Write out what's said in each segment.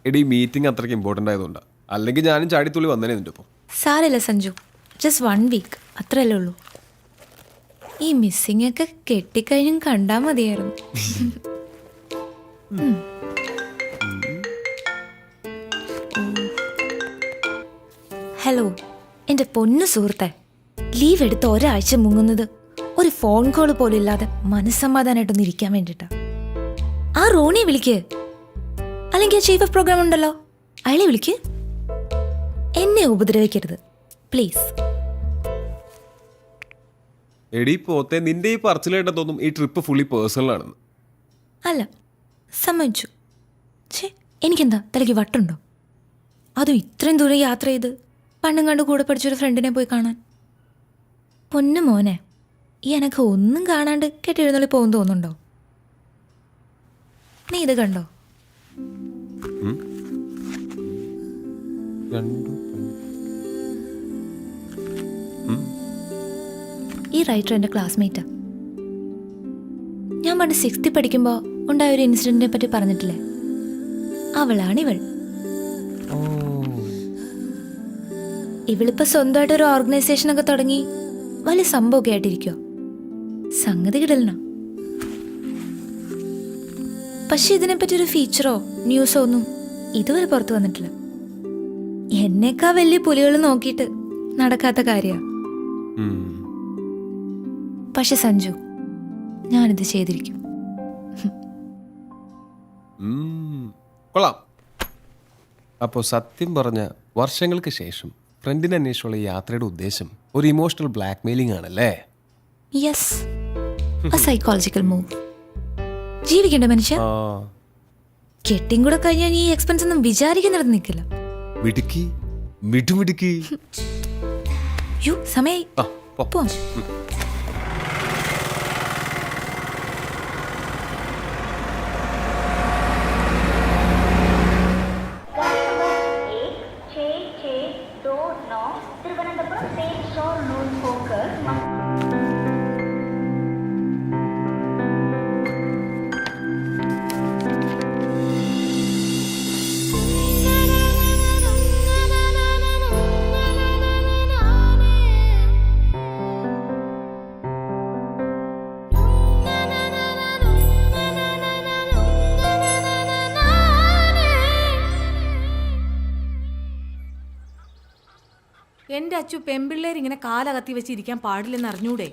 എടി മീറ്റിംഗ് അത്രയ്ക്ക് ഇമ്പോർട്ടൻ്റ് ആയതുകൊണ്ടാണ്. അല്ലെങ്കിൽ ഞാനും ചാടിത്തുള്ളി വന്നേനെ നിൻ്റെ ഒപ്പം. സാരല്ല സഞ്ജു, ജസ്റ്റ് 1 വീക്ക് അത്രയല്ലേ ഉള്ളൂ. ഈ മിസ്സിംഗ് ഒക്കെ കെട്ടിക്കഴിഞ്ഞും കണ്ടാ മതിയായിരുന്നു. ഹലോ എൻ്റെ പൊന്നു സുഹൃത്തെ, ലീവ് എടുത്ത് ഒരാഴ്ച മുങ്ങുന്നത് ഒരു ഫോൺ കോൾ പോലും ഇല്ലാതെ മനസ്സമാധാനമായിട്ടൊന്ന് ഇരിക്കാൻ വേണ്ടിട്ടാ. ആ റോണിയെ വിളിക്ക്, അല്ലെങ്കിൽ ആ ചീഫ് ഓഫ് പ്രോഗ്രാം ഉണ്ടല്ലോ അയാളെ വിളിക്ക്. എന്നെ ഉപദ്രവിക്കരുത് പ്ലീസ്. എടി പോത്തെ, നിന്റെ ഈ പറച്ചിലായിട്ട് തോന്നും ഈ ട്രിപ്പ് ഫുള്ളി പേഴ്സണൽ ആണെന്ന്. അല്ല, സമ്മതിച്ചു. ഛേ, എനിക്കെന്താ തലയ്ക്ക് വട്ടുണ്ടോ? അതും ഇത്രയും ദൂരം യാത്ര ചെയ്ത് പണ്ടും കണ്ട് കൂടെ പഠിച്ചൊരു ഫ്രണ്ടിനെ പോയി കാണാൻ. പൊന്നു മോനെ, ഈ എനക്ക് ഒന്നും കാണാണ്ട് കെട്ടിയെഴുന്നള്ളി പോകും തോന്നുന്നുണ്ടോ? നീ ഇത് കണ്ടോ? ഈ റൈറ്റർ എൻ്റെ ക്ലാസ്മേറ്റാ. ഞാൻ പണ്ട് 6th പഠിക്കുമ്പോൾ ഉണ്ടായ ഒരു ഇൻസിഡന്റിനെ പറ്റി പറഞ്ഞിട്ടില്ലേ, അവളാണിവൾ. ഇവളിപ്പോ സ്വന്തമായിട്ട് ഒരു ഓർഗനൈസേഷനൊക്കെ തുടങ്ങി വലിയ സംഭവമൊക്കെ ആയിട്ടിരിക്കോ. സംഗതി കിടലന. പക്ഷെ ഇതിനെപ്പറ്റി ഒരു ഫീച്ചറോ ന്യൂസോ ഒന്നും ഇതുവരെ പുറത്തു വന്നിട്ടില്ല. എന്നേക്കാ വലിയ പുലികൾ നോക്കിയിട്ട് നടക്കാത്ത കാര്യ. പക്ഷെ സഞ്ജു, ഞാനിത് ചെയ്തിരിക്കും. കൊള്ളാം. അപ്പോൾ സത്യം പറഞ്ഞ വർഷങ്ങൾക്ക് ശേഷം ഫ്രണ്ടിനെ അന്വേഷിച്ചുള്ള യാത്രയുടെ ഉദ്ദേശം ഒരു ഇമോഷണൽ ബ്ലാക്ക് മെയിലിംഗ് ആണല്ലേ? Yes, psychological move. ജീവിക്കണ്ട മനുഷ്യ. കെട്ടിയും കൂടെ കഴിഞ്ഞാൽ ഈ എക്സ്പെൻസ് ഒന്നും വിചാരിക്കുന്നിടത്ത് നിൽക്കില്ല. മിടുക്കി, മിടുമിടുക്കി. യോ, സമയായി. പോ. എന്റെ അച്ചു, പെമ്പിള്ളേർ ഇങ്ങനെ കാലകത്തി വെച്ചിരിക്കാൻ പാടില്ലെന്ന് അറിഞ്ഞൂടെ?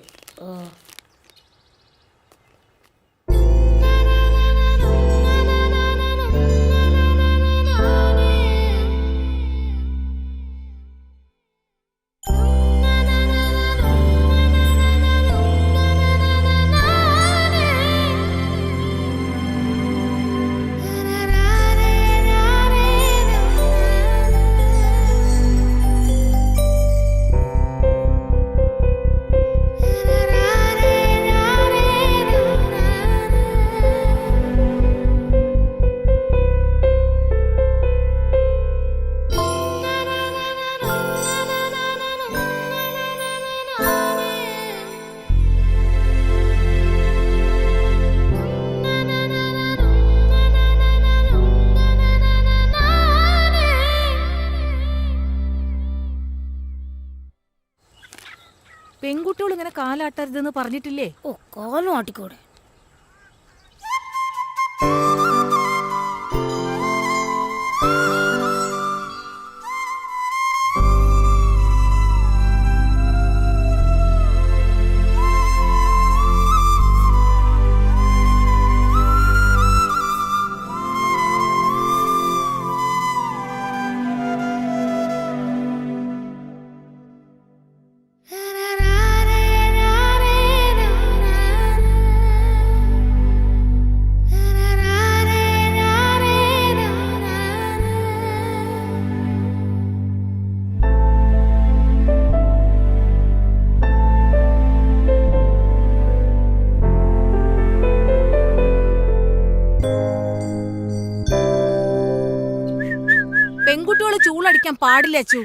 പെൺകുട്ടികൾ ഇങ്ങനെ കാലാട്ടരുതെന്ന് പറഞ്ഞിട്ടില്ലേ? ഓ, കാലും ആട്ടിക്കോടെ. പെൺകുട്ടികളെ ചൂളടിക്കാൻ പാടില്ല അച്ചു.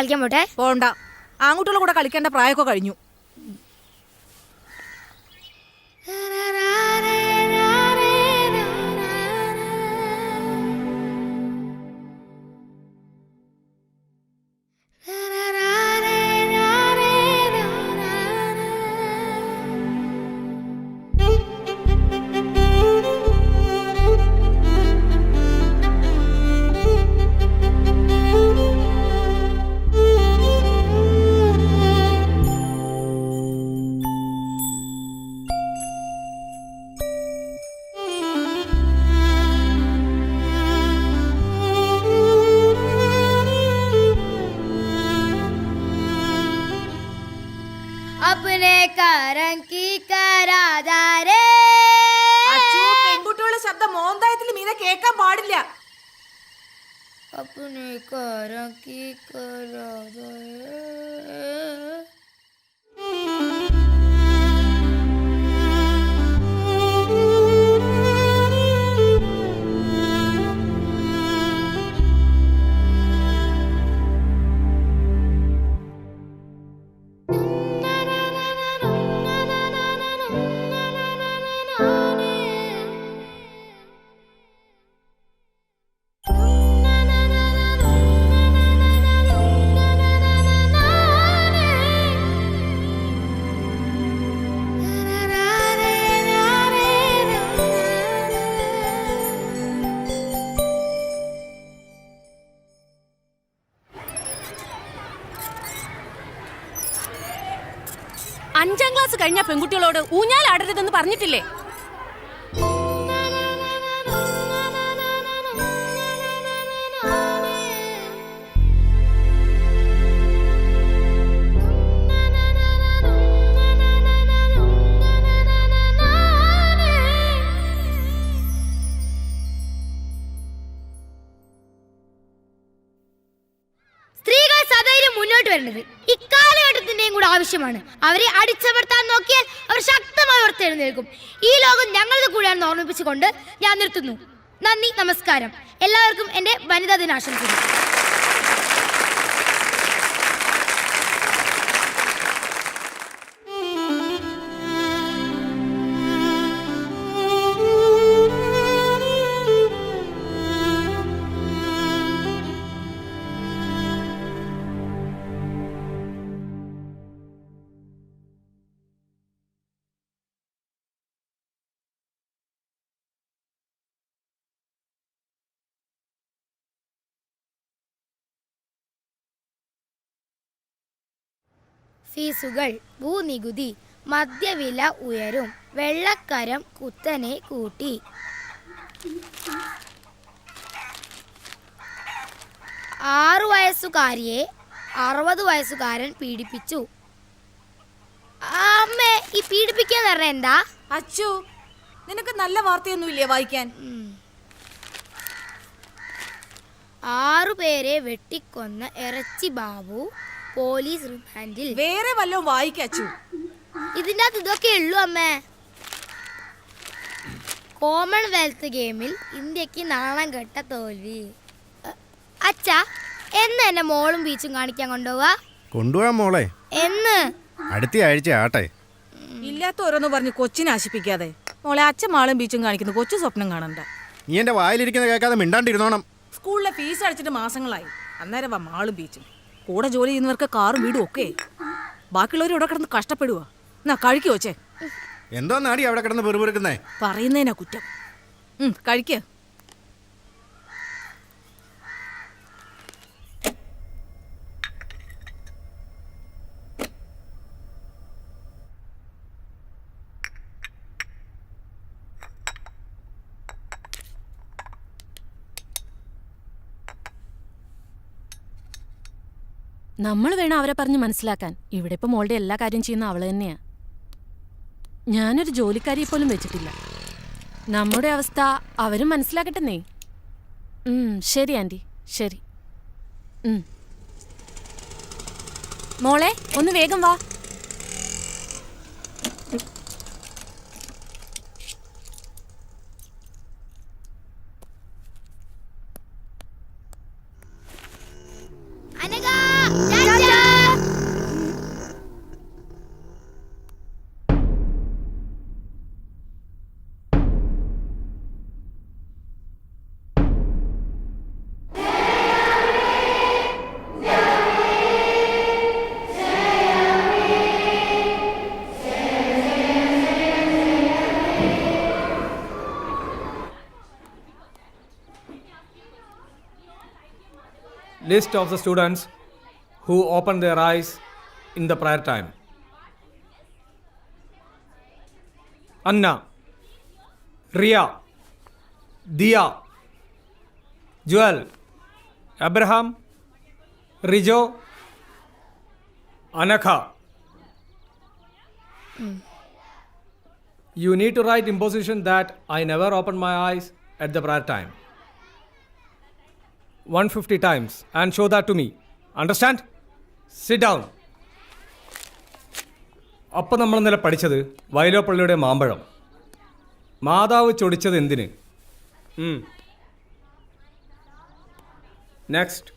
കളിക്കാൻ പോട്ടെ. പോണ്ട, ആൺകുട്ടികളുടെ കൂടെ കളിക്കേണ്ട പ്രായമൊക്കെ കഴിഞ്ഞു. अपने कारण की करादारे. പെൺകുട്ടികളുടെ ശബ്ദം മോന്തായത്തിൽ മീനെ കേൾക്കാൻ പാടില്ല. अपने कारण की करादारे. അഞ്ചാം ക്ലാസ് കഴിഞ്ഞ പെൺകുട്ടികളോട് ഊഞ്ഞാലാടരുതെന്ന് പറഞ്ഞിട്ടില്ലേ? സ്ത്രീകൾ സദൈര്യം മുന്നോട്ട് വരേണ്ടത് ഇക്കാലഘട്ടത്തിന്റെയും കൂടെ ആവശ്യമാണ്. അവരെ അടിച്ചമർത്താൻ നോക്കിയാൽ അവർ ശക്തമായി ഉയർത്തെഴുന്നേൽക്കും. ഈ ലോകം ഞങ്ങളുടെ കൂടെയാണെന്ന് ഓർമ്മിപ്പിച്ചുകൊണ്ട് ഞാൻ നിർത്തുന്നു. നന്ദി, നമസ്കാരം. എല്ലാവർക്കും എൻ്റെ വനിതാ ദിനാശംസകൾ. ഫീസുകൾ, ഭൂനികുതി, മദ്യവില ഉയരും, വെള്ളക്കരം കുത്തനെ കൂട്ടി. 6 വയസ്സുകാരിയെ 60 വയസ്സുകാരൻ പീഡിപ്പിച്ചു. അമ്മേ, ഈ പീഡിപ്പിക്കാന്ന് പറഞ്ഞ എന്താ? അച്ചു, നിനക്ക് നല്ല വാർത്തയൊന്നുമില്ലേ വായിക്കാൻ? 6 പേരെ വെട്ടിക്കൊന്ന ഇറച്ചി ബാബു പോലീസ് റിമാൻഡിൽ. വേറെ വല്ലതും വായിക്കച്ചു. ഇതിൻ്റെ അകത്ത് ഇതൊക്കെ ഉള്ളൂ അമ്മേ. കോമൺവെൽത്ത് ഗെയിമിൽ ഇന്ത്യക്ക് നാണം കെട്ട തോൽവി. അച്ഛാ, എന്ന് എന്നെ മോളും ബീച്ചും കാണിക്കാൻ കൊണ്ടുപോവാ? കൊണ്ടുപോകാൻ മോളെ. എന്ന്? അടുത്ത ആഴ്ച ആട്ടെ. ഇല്ലാത്ത ഓരോന്ന് പറഞ്ഞ് കൊച്ചിനെ ആശിപ്പിക്കാതെ. മോളെ, അച്ഛൻ മാളും ബീച്ചും കാണിക്കുന്നു, കൊച്ചു സ്വപ്നം കാണണ്ട. നീ എന്റെ വായിലിരിക്കുന്ന കേൾക്കാതെ മിണ്ടാണ്ടിരുന്നോണം. സ്കൂളിലെ ഫീസ് അടിച്ചിട്ട് മാസങ്ങളായി. അന്നേരം വാ മാളും ബീച്ചും. കൂടെ ജോലി ചെയ്യുന്നവർക്ക് കാറും വീടും ഒക്കെ. ബാക്കിയുള്ളവർ ഇവിടെ കിടന്ന് കഷ്ടപ്പെടുക. എന്നാ കഴിക്കോ ചേ? എന്തോ നാടി അവിടെ കിടന്ന് പെറുപെറുക്കുന്നേ? പറയുന്നതിനാ കുറ്റം. കഴിക്ക. നമ്മൾ വേണം അവരെ പറഞ്ഞ് മനസ്സിലാക്കാൻ. ഇവിടെ ഇപ്പം മോളുടെ എല്ലാ കാര്യം ചെയ്യുന്ന അവള് തന്നെയാ. ഞാനൊരു ജോലിക്കാരിയെ പോലും വെച്ചിട്ടില്ല. നമ്മുടെ അവസ്ഥ അവരും മനസ്സിലാക്കട്ടെന്നേ. ശരി ആൻറ്റി, ശരി. മോളെ, ഒന്ന് വേഗം വാ. Anagha, List of the students who opened their eyes in the prayer time. Anna, Ria, Dia, Joel, Abraham, Rijo, Anakha. You need to write imposition that I never opened my eyes at the prayer time. 150 times and show that to me. Understand? Sit down. അപ്പം നമ്മൾ ഇന്നലെ പഠിച്ചത് വയലോപ്പള്ളിയുടെ മാമ്പഴം. മാതാവ് ചൊടിച്ചത് എന്തിന്? Next.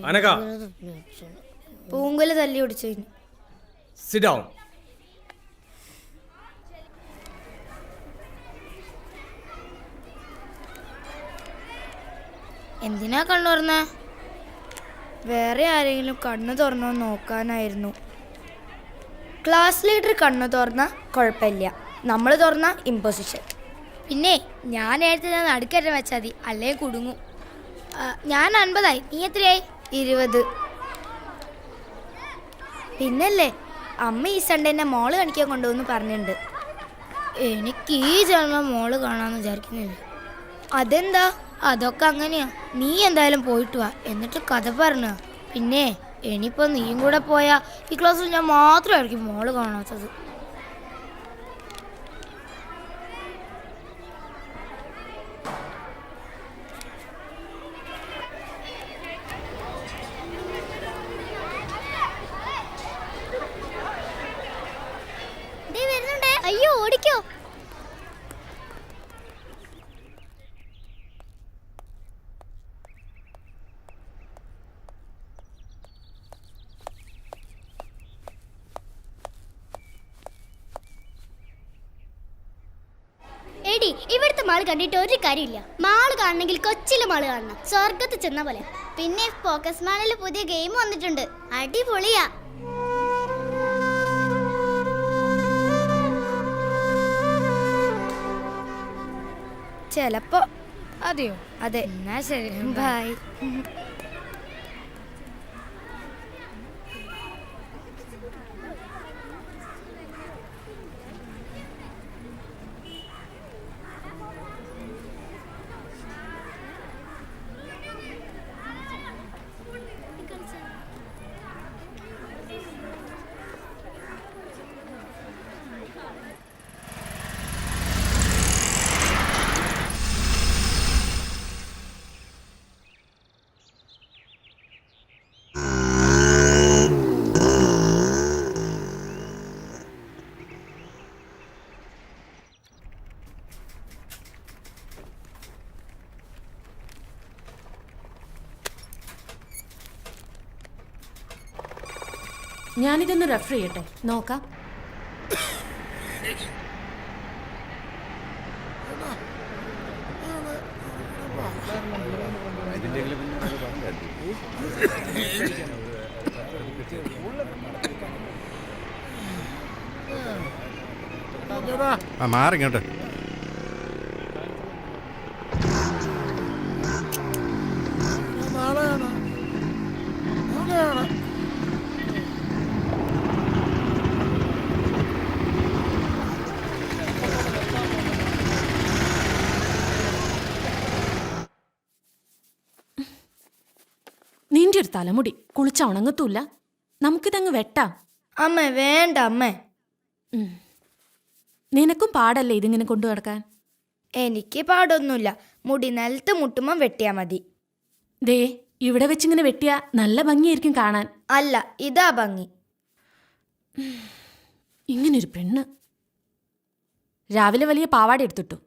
അനക. പൂങ്കുല തല്ലി ഒടിച്ചതിന്. Sit down. എന്തിനാ കണ്ണു തുറന്ന? വേറെ ആരെങ്കിലും കണ്ണു തുറന്നോ നോക്കാനായിരുന്നു. ക്ലാസ് ലീഡർ കണ്ണു തുറന്ന കുഴപ്പമില്ല, നമ്മൾ തുറന്ന ഇമ്പോസിഷൻ. പിന്നെ ഞാൻ നേരത്തെ നടുക്കറ്റം വെച്ചാൽ മതി, അല്ലേ കുടുങ്ങും. ഞാൻ 50 നീ എത്രയായി? 20. പിന്നല്ലേ അമ്മ ഈ സൺഡേ എന്നെ മോള് കാണിക്കാൻ കൊണ്ടുപോകുന്നു പറഞ്ഞിട്ടുണ്ട്. എനിക്ക് ഈ ജന്മം മോള് കാണാമെന്ന് വിചാരിക്കുന്നില്ല. അതെന്താ? അതൊക്കെ അങ്ങനെയാ. നീ എന്തായാലും പോയിട്ട് വാ, എന്നിട്ട് കഥ പറഞ്ഞ. പിന്നെ ഇനിയിപ്പോൾ നീയും കൂടെ പോയാൽ ഈ ക്ലാസ്സിൽ ഞാൻ മാത്രമായിരിക്കും മോള് കാണാത്തത്. അയ്യോ ഓടിക്കോ. എടി ഇവിടുത്തെ മാള് കണ്ടിട്ട് ഒരു കാര്യമില്ല. മാള് കാണണമെങ്കിൽ കൊച്ചിയിലെ മാള് കാണണം, സ്വർഗത്ത് ചെന്ന പോലെ. പിന്നെ ഫോക്കസ് മാളിൽ പുതിയ ഗെയിം വന്നിട്ടുണ്ട്, അടിപൊളിയാ. ചെലപ്പോ. അതെയോ? അതെ. എന്നാ ശരി, ബൈ. ഞാനിതൊന്ന് റെഫർ ചെയ്യട്ടെ, നോക്കാം. മാറിങ്ങോട്ട്. നിന്റെ ഒരു തലമുടി കുളിച്ച ഉണങ്ങത്തൂല്ല, നമുക്കിതങ്ങ് വെട്ടാം. അമ്മ വേണ്ട അമ്മ. നിനക്കും പാടല്ലേ ഇതിങ്ങനെ കൊണ്ടു നടക്കാൻ? എനിക്ക് പാടൊന്നുമില്ല, മുടി നിലത്ത് മുട്ടുമ്പം വെട്ടിയാ മതി. ദേ ഇവിടെ വെച്ചിങ്ങനെ വെട്ടിയാ നല്ല ഭംഗിയായിരിക്കും കാണാൻ. അല്ല, ഇതാ ഭംഗി. ഇങ്ങനൊരു പെണ്ണ്. രാവിലെ വലിയ പാവാട എടുത്തിട്ടു,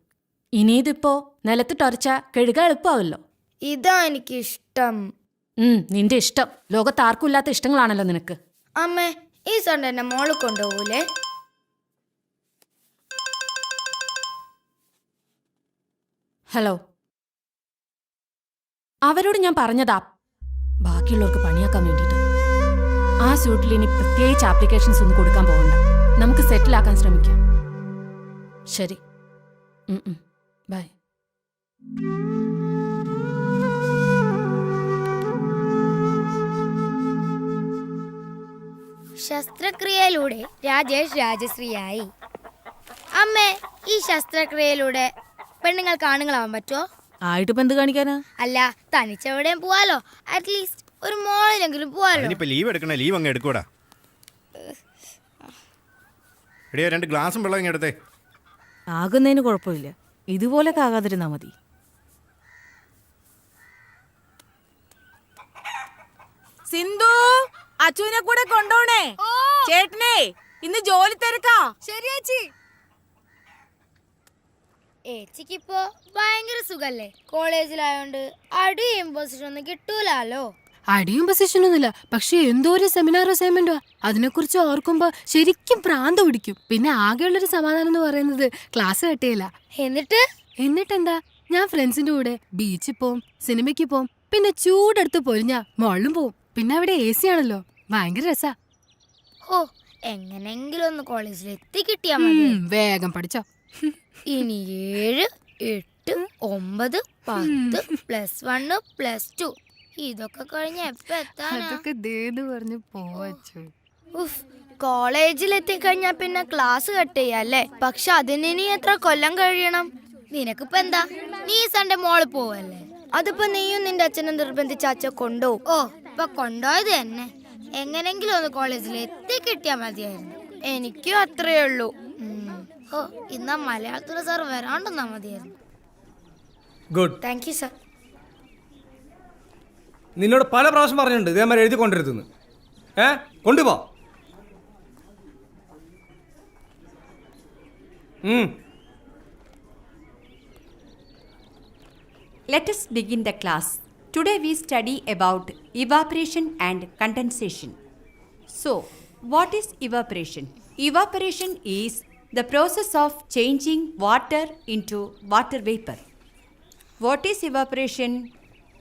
ഇനിയിതിപ്പോ നിലത്തിട്ടൊരച്ച കഴുക എളുപ്പമാവല്ലോ. ഇതാ എനിക്കിഷ്ടം. നിന്റെ ഇഷ്ടം. ലോകത്ത് ആർക്കും ഇല്ലാത്ത ഇഷ്ടങ്ങളാണല്ലോ നിനക്ക്. അമ്മേ, ഈ സൺഡേ എന്നെ മോള് കൊണ്ടുപോകൂലേ? ഹലോ, അവരോട് ഞാൻ പറഞ്ഞതാ ബാക്കിയുള്ളവർക്ക് പണിയാക്കാൻ വേണ്ടിയിട്ട്. ആ സ്യൂട്ടിൽ ഇനി പ്രത്യേകിച്ച് ആപ്ലിക്കേഷൻസ് ഒന്നും കൊടുക്കാൻ പോകണ്ട, നമുക്ക് സെറ്റിലാക്കാൻ ശ്രമിക്കാം. ശരി, ബൈ. ശസ്ത്രക്രിയയിലൂടെ രാജേഷ് രാജശ്രീയായി. അമ്മേ, ഈ ശസ്ത്രക്രിയയിലൂടെ പെണ്ണുങ്ങൾക്ക് ആണുങ്ങളാവാൻ പറ്റുമോ? ആയിട്ടിപ്പോ എന്ത് കാണിക്കാനാ? അല്ല, തനിച്ചെവിടെയും പോവാലോ, അറ്റ്ലീസ്റ്റ് ഒരു മോളിലെങ്കിലും പോവാലോ. അതിനിപ്പോ ലീവ് എടുക്കണേ, ലീവ് അങ്ങ് എടുക്കൂടാ. എടിയോ 2 ഗ്ലാസും വെള്ളം ഇങ്ങ് എടുത്തേ. ആകുന്നതിന് കുഴപ്പമില്ല, ഇതുപോലൊക്കെ ആകാതിരുന്നാ മതി. സിന്ധു, അച്ചുവിനെ കൂടെ കൊണ്ടോണേ. ചേട്ടനെ ഇന്ന് ജോലി തിരക്കാ. ശരിയേച്ചി. ഏച്ചിക്കിപ്പോ ഭയങ്കര സുഖല്ലേ, കോളേജിലായോണ്ട് അടിയും പൊസിഷൻ ഒന്നും കിട്ടൂലോ. അടിയും പൊസിഷനൊന്നുമില്ല, പക്ഷെ എന്തോ ഒരു സെമിനാർ അസൈൻമെന്റോ അതിനെക്കുറിച്ച് ഓർക്കുമ്പോ ശരിക്കും പ്രാന്ത് പിടിക്കും. പിന്നെ ആകെയുള്ളൊരു സമാധാനം എന്ന് പറയുന്നത് ക്ലാസ് കട്ടിയില്ല. എന്നിട്ടെന്താ, ഞാൻ ഫ്രണ്ട്സിന്റെ കൂടെ ബീച്ചിൽ പോവും, സിനിമയ്ക്ക് പോവും, പിന്നെ ചൂടെടുത്ത് പൊരിഞ്ഞാ മോളിലും പോവും. പിന്നെ അവിടെ AC ആണല്ലോ, ഭയങ്കര രസാ. ഓ, എങ്ങനെങ്കിലും ഒന്ന് കോളേജിൽ എത്തി കിട്ടിയാ മതി. വേഗം പഠിച്ചോ. ഇനി 7, 8, 9, 10 +1 +2 ഇതൊക്കെ കഴിഞ്ഞ എപ്പ എത്താനാ? അതൊക്കെ ദേന്ന് പറഞ്ഞു പോവച്ചു. ഉഫ്, കോളേജിൽ എത്തിക്കഴിഞ്ഞാ പിന്നെ ക്ലാസ് കട്ട് ചെയ്യാല്ലേ. പക്ഷെ അതിന് ഇനി എത്ര കൊല്ലം കഴിയണം? നിനക്കിപ്പോ എന്താ, നീ സൺഡേ മോള് പോവല്ലേ? അതിപ്പോ നീയും നിന്റെ അച്ഛനും നിർബന്ധിച്ച അച്ഛൻ കൊണ്ടുപോകും. ഓ, ഇപ്പൊ കൊണ്ടുപോയത് തന്നെ. എങ്ങനെങ്കിലും ഒന്ന് കോളേജിൽ എത്തി കിട്ടിയാ മതിയായിരുന്നു. എനിക്കും അത്രേ ഉള്ളൂ. ഓ, ഇന്നാ മലയാളത്തിലെ സാർ വരാണ്ടെന്നാ മതിയായിരുന്നു. ഗുഡ്. Thank you sir. നിന്നോട് പല പ്രാവശ്യം പറഞ്ഞിട്ടുണ്ട് ഇതേമാതിരി എഴുതി കൊണ്ടിരുത്തുന്നു. കൊണ്ടുപോ. Let us begin the class. Today we study about evaporation and condensation. So, what is evaporation? Evaporation is the process of changing water into water vapor. What is evaporation?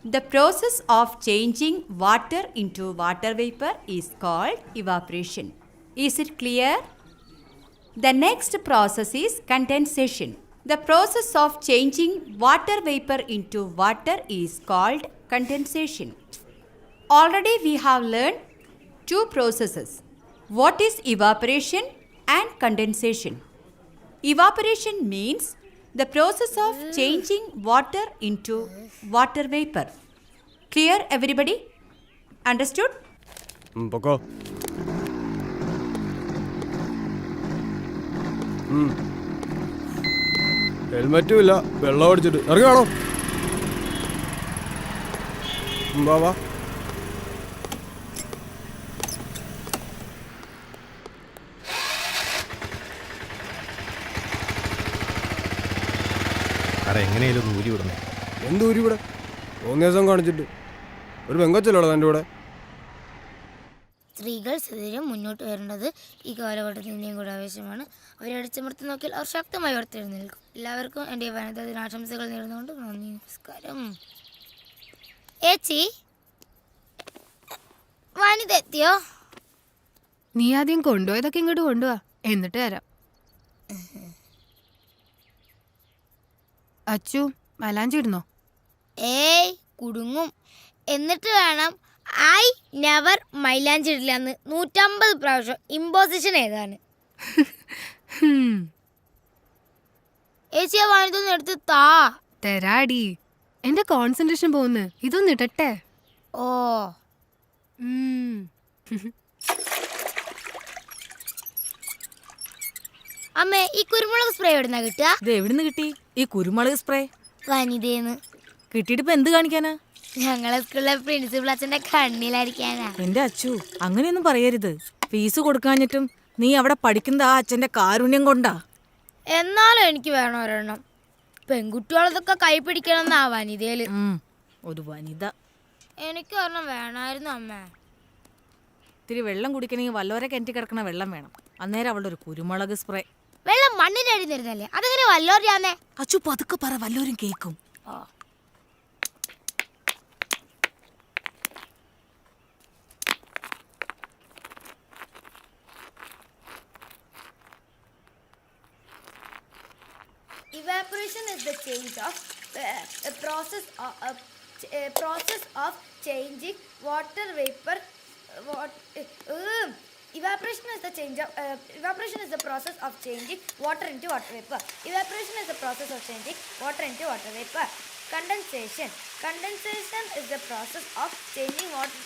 The process of changing water into water vapor is called evaporation. Is it clear? The next process is condensation. The process of changing water vapor into water is called condensation. Already we have learned 2 processes. What is evaporation and condensation? Evaporation means the process of changing water into water vapor. Clear, everybody? Understood? പൊക്കോ. ഹെൽമറ്റും ഇല്ല, വെള്ളം അടിച്ചിട്ട് ഇറങ്ങാണോ? വാ. എങ്ങനെയാലും ഊരി വിടണേ. എന്ത് ഊരി ഇവിടെ? 3 ദിവസം കാണിച്ചിട്ട് ഒരു പെങ്കൊച്ചല്ലോടാ എൻ്റെ കൂടെ. സ്ത്രീകൾ സദൈര്യം മുന്നോട്ട് വരേണ്ടത് ഈ കാലഘട്ടത്തിൻ്റെയും കൂടെ ആവശ്യമാണ്. അവരെ അടിച്ചമർത്തി നോക്കിയാൽ അവർ ശക്തമായി ഉയർത്തെഴുന്നേൽക്കും. എല്ലാവർക്കും എൻ്റെ വനിതാ ദിനാശംസകൾ നേർന്നുകൊണ്ട് നന്ദി, നമസ്കാരം. ഏച്ചി, വനിത എത്തിയോ? നീ ആദ്യം കൊണ്ടുപോയതൊക്കെ ഇങ്ങോട്ട് കൊണ്ടുപോവാ, എന്നിട്ട് തരാം. അച്ചു, മലാഞ്ചി ഇടുന്നോ? ഏയ്, കുടുങ്ങും. എന്നിട്ട് വേണം ഐ നെവർ മൈലാഞ്ചി ഇടില്ല എന്ന് 150 പ്രാവശ്യം ഇമ്പോസിഷൻ ഏതാണ്? ഏച്ചിയെ വാങ്ങിതൊന്ന് എടുത്ത് താ. തരാടി, എന്റെ കോൺസെൻട്രേഷൻ പോകുന്നു. ഇതൊന്ന് ഇടട്ടെ. ഓ, അമ്മേ, ഈ കുരുമുളക് സ്പ്രേ എവിടുന്നാ കിട്ടുക? ഇത് എവിടുന്ന് കിട്ടി ഈ കുരുമുളക് സ്പ്രേ? വനിതേന്ന്. കിട്ടിയിട്ട് ഇപ്പൊ എന്ത് കാണിക്കാനാ? ഞങ്ങളെ സ്കൂളിലെ പ്രിൻസിപ്പൽ അച്ഛന്റെ കണ്ണിലായിരിക്കാനാ. എന്റെ അച്ചു, അങ്ങനെയൊന്നും പറയരുത്. ഫീസ് കൊടുക്കാഞ്ഞിട്ടും നീ അവിടെ പഠിക്കുന്ന ആ അച്ഛന്റെ കാരുണ്യം കൊണ്ടാ. എന്നാലും എനിക്ക് വേണം ഒരെണ്ണം. പെൺകുട്ടികളതൊക്കെ കൈ പിടിക്കണം ആ വനിതയില്. ഒരു വനിത. എനിക്ക് ഒരെണ്ണം വേണമായിരുന്നു അമ്മ. ഇത്തിരി വെള്ളം കുടിക്കണമെങ്കിൽ വല്ലവരെ കിണറ്റി കിടക്കണ വെള്ളം വേണം. അന്നേരം അവളുടെ ഒരു കുരുമുളക് സ്പ്രേ. വെള്ളം മണ്ണിന്റെ അടി തരുന്നല്ലേ, അതെങ്ങനെ വല്ലോറിയാന്നേ? അച്ചു പതുക്കെ പറ, വല്ലവരും കേൾക്കും. Evaporation is the change of process of changing water vapor Evaporation is the evaporation is the process of changing water into water vapor. Evaporation is the process of changing water into water vapor. Condensation is the process of changing water.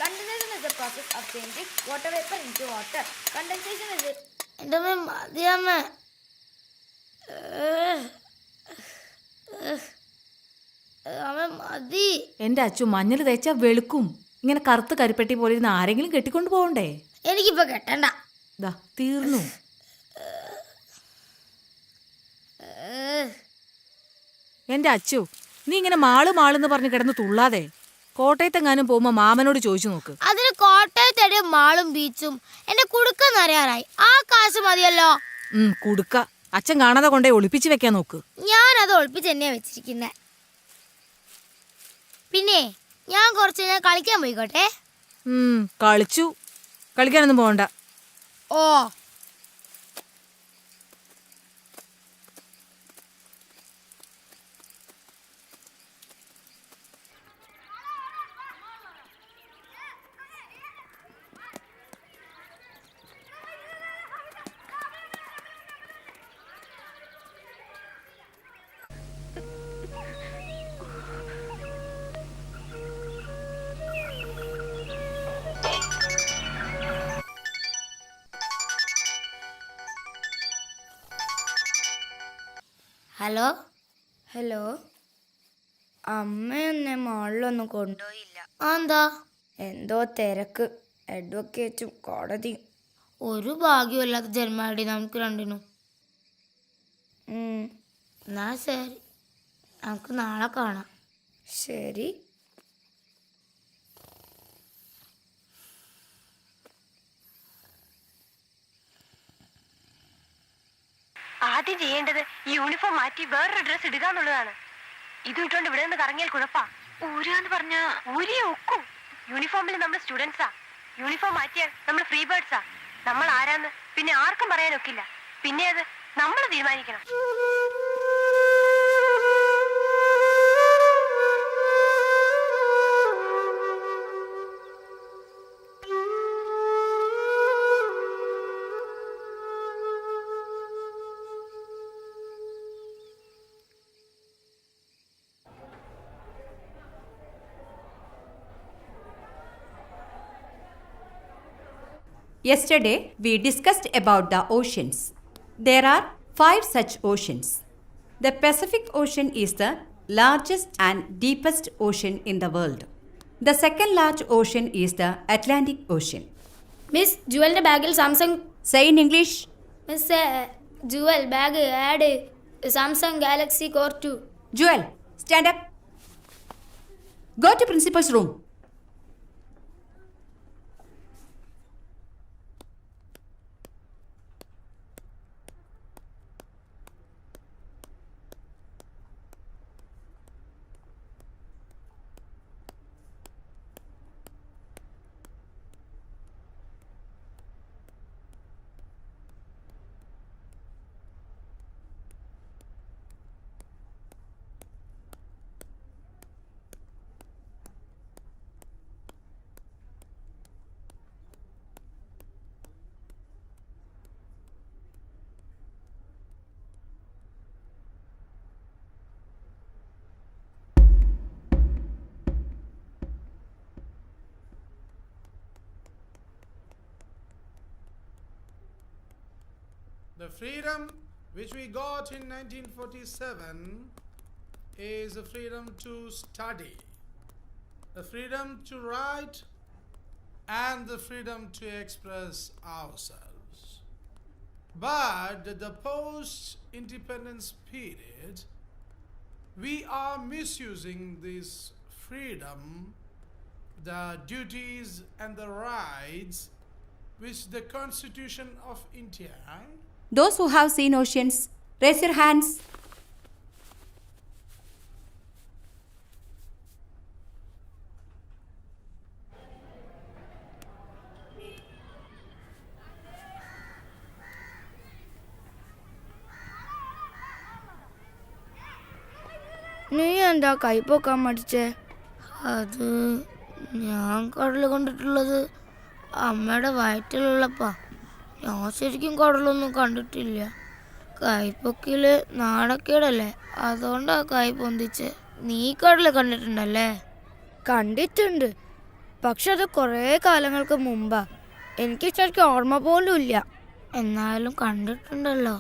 Condensation is the process of changing water vapor into water. Condensation is the. എൻ്റെ മതിയമ്മ. മതി. എന്റെ അച്ചു മഞ്ഞൾ തേച്ചാ വെളുക്കും. ഇങ്ങനെ കറുത്ത് കരിപ്പെട്ടി പോലെ ഇരുന്ന് ആരെങ്കിലും കെട്ടിക്കൊണ്ട് പോകണ്ടേ? എനിക്കിപ്പോ കെട്ടണ്ട. ദാ തീർന്നു. എന്റെ അച്ചു, നീ ഇങ്ങനെ മാളെന്ന് പറഞ്ഞ് കിടന്ന് തുള്ളാതെ കോട്ടയത്തെങ്ങാനും പോകുമ്പോ മാമനോട് ചോദിച്ചു നോക്ക്. അതിന് കോട്ടയത്തെ മാളും ബീച്ചും എന്നെ കുടുക്കെന്നറിയാറായി. ആ കാശ് മതിയല്ലോ. കുടുക്ക അച്ഛൻ കാണാതെ കൊണ്ടേ ഒളിപ്പിച്ച് വെക്കാൻ നോക്ക്. ഞാനത് ഒളിപ്പിച്ച് തന്നെയാ വെച്ചിരിക്കുന്നെ. പിന്നെ ഞാൻ കുറച്ച് നേരം കളിക്കാൻ പോയിക്കോട്ടെ. കളിച്ചു. കളിക്കാനൊന്നും പോകണ്ട. ഓ ഹലോ ഹലോ. അമ്മയൊന്നെ മാളിലൊന്നും കൊണ്ടുപോയില്ല. എന്താ? എന്തോ തിരക്ക്, അഡ്വക്കേറ്റും കോടതിയും. ഒരു ഭാഗ്യമില്ലാത്ത ജന്മാടി നമുക്ക് രണ്ടിനും. എന്നാ ശരി, നമുക്ക് നാളെ കാണാം. ശരി. ആദ്യം ചെയ്യേണ്ടത് ഈ യൂണിഫോം മാറ്റി വേറൊരു ഡ്രസ് ഇടുക എന്നുള്ളതാണ്. ഇത് ഇട്ടുകൊണ്ട് ഇവിടെ നിന്ന് കറങ്ങിയാൽ കുഴപ്പാ. ഊരാന്ന് പറഞ്ഞാ ഊരിയെ ഒക്കും. യൂണിഫോമിൽ നമ്മൾ സ്റ്റുഡൻസാ. യൂണിഫോം മാറ്റിയാൽ നമ്മൾ ഫ്രീ ബേർഡ്സാ. നമ്മൾ ആരാന്ന് പിന്നെ ആർക്കും പറയാനൊക്കില്ല. പിന്നെ അത് നമ്മൾ തീരുമാനിക്കണം. Yesterday, we discussed about the oceans. There are 5 such oceans. The Pacific Ocean is the largest and deepest ocean in the world. The second large ocean is the Atlantic Ocean. Miss ജുവലിന്റെ ബാഗിൽ Samsung. Say in English. Miss Jewel bag had Samsung Galaxy Core 2. Joel, stand up. Go to principal's room. The freedom which we got in 1947 is the freedom to study, the freedom to write, and the freedom to express ourselves. But the post-independence period, we are misusing this freedom, the duties and the rights which the Constitution of India. Those who have seen oceans, raise your hands. നീ എന്താ കൈപ്പൊക്കാൻ മടിച്ചേ? അത് ഞാൻ കടൽ കണ്ടിട്ടുള്ളത് അമ്മയുടെ വയറ്റിലുള്ളപ്പാ. ഞാൻ ശരിക്കും കടലൊന്നും കണ്ടിട്ടില്ല. കൈപ്പൊക്കില് നാണക്കേടല്ലേ, അതുകൊണ്ടാ കൈ പൊന്തിച്ച്. നീ കടല് കണ്ടിട്ടുണ്ടല്ലേ? കണ്ടിട്ടുണ്ട്, പക്ഷെ അത് കുറേ കാലങ്ങൾക്ക് മുമ്പാ. എനിക്ക് ശരിക്കും ഓർമ്മ പോലും ഇല്ല. എന്നാലും കണ്ടിട്ടുണ്ടല്ലോ.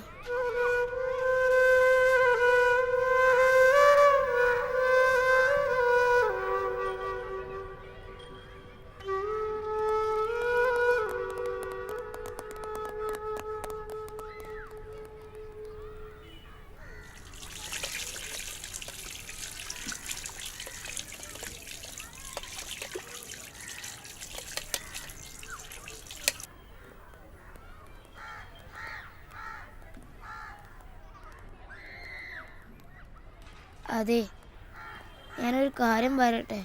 അതെ, ഞാനൊരു കാര്യം പറയട്ടെ.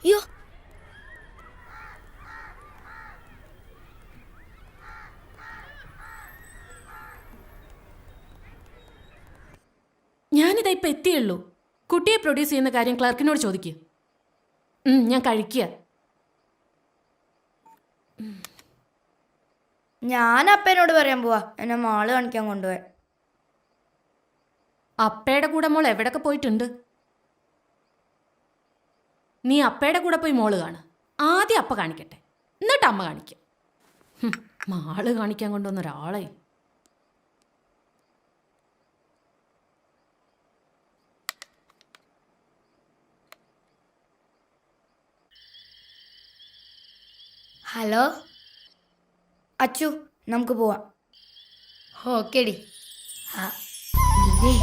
അയ്യോ, ഞാനിതാ ഇപ്പം എത്തിയുള്ളൂ. കുട്ടിയെ പ്രൊഡ്യൂസ് ചെയ്യുന്ന കാര്യം ക്ലർക്കിനോട് ചോദിക്കുക. ഞാൻ കഴിക്കുക. ഞാൻ അപ്പനോട് പറയാൻ പോവാ എന്നെ മാള് കാണിക്കാൻ കൊണ്ടുപോയി. അപ്പയുടെ കൂടെ മോൾ എവിടൊക്കെ പോയിട്ടുണ്ട്? നീ അപ്പയുടെ കൂടെ പോയി മോള് കാണ്. ആദ്യം അപ്പ കാണിക്കട്ടെ, എന്നിട്ട് അമ്മ കാണിക്കാം. മാള് കാണിക്കാൻ കൊണ്ടുവന്ന ഒരാളെ. ഹലോ അച്ചു, നമുക്ക് പോവാം. ഓക്കേടി. ഇതേ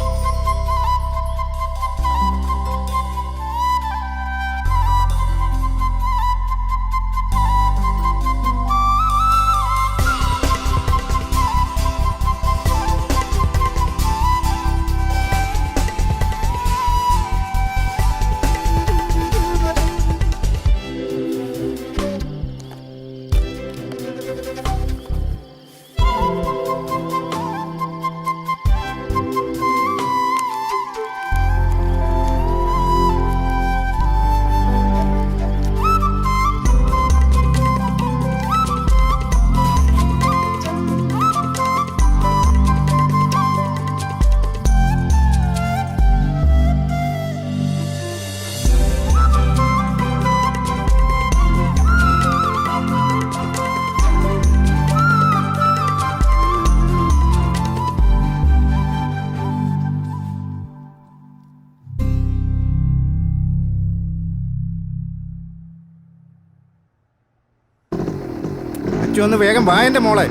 അച്ചു ഒന്ന് വേഗം വാ എൻ്റെ മോളെ.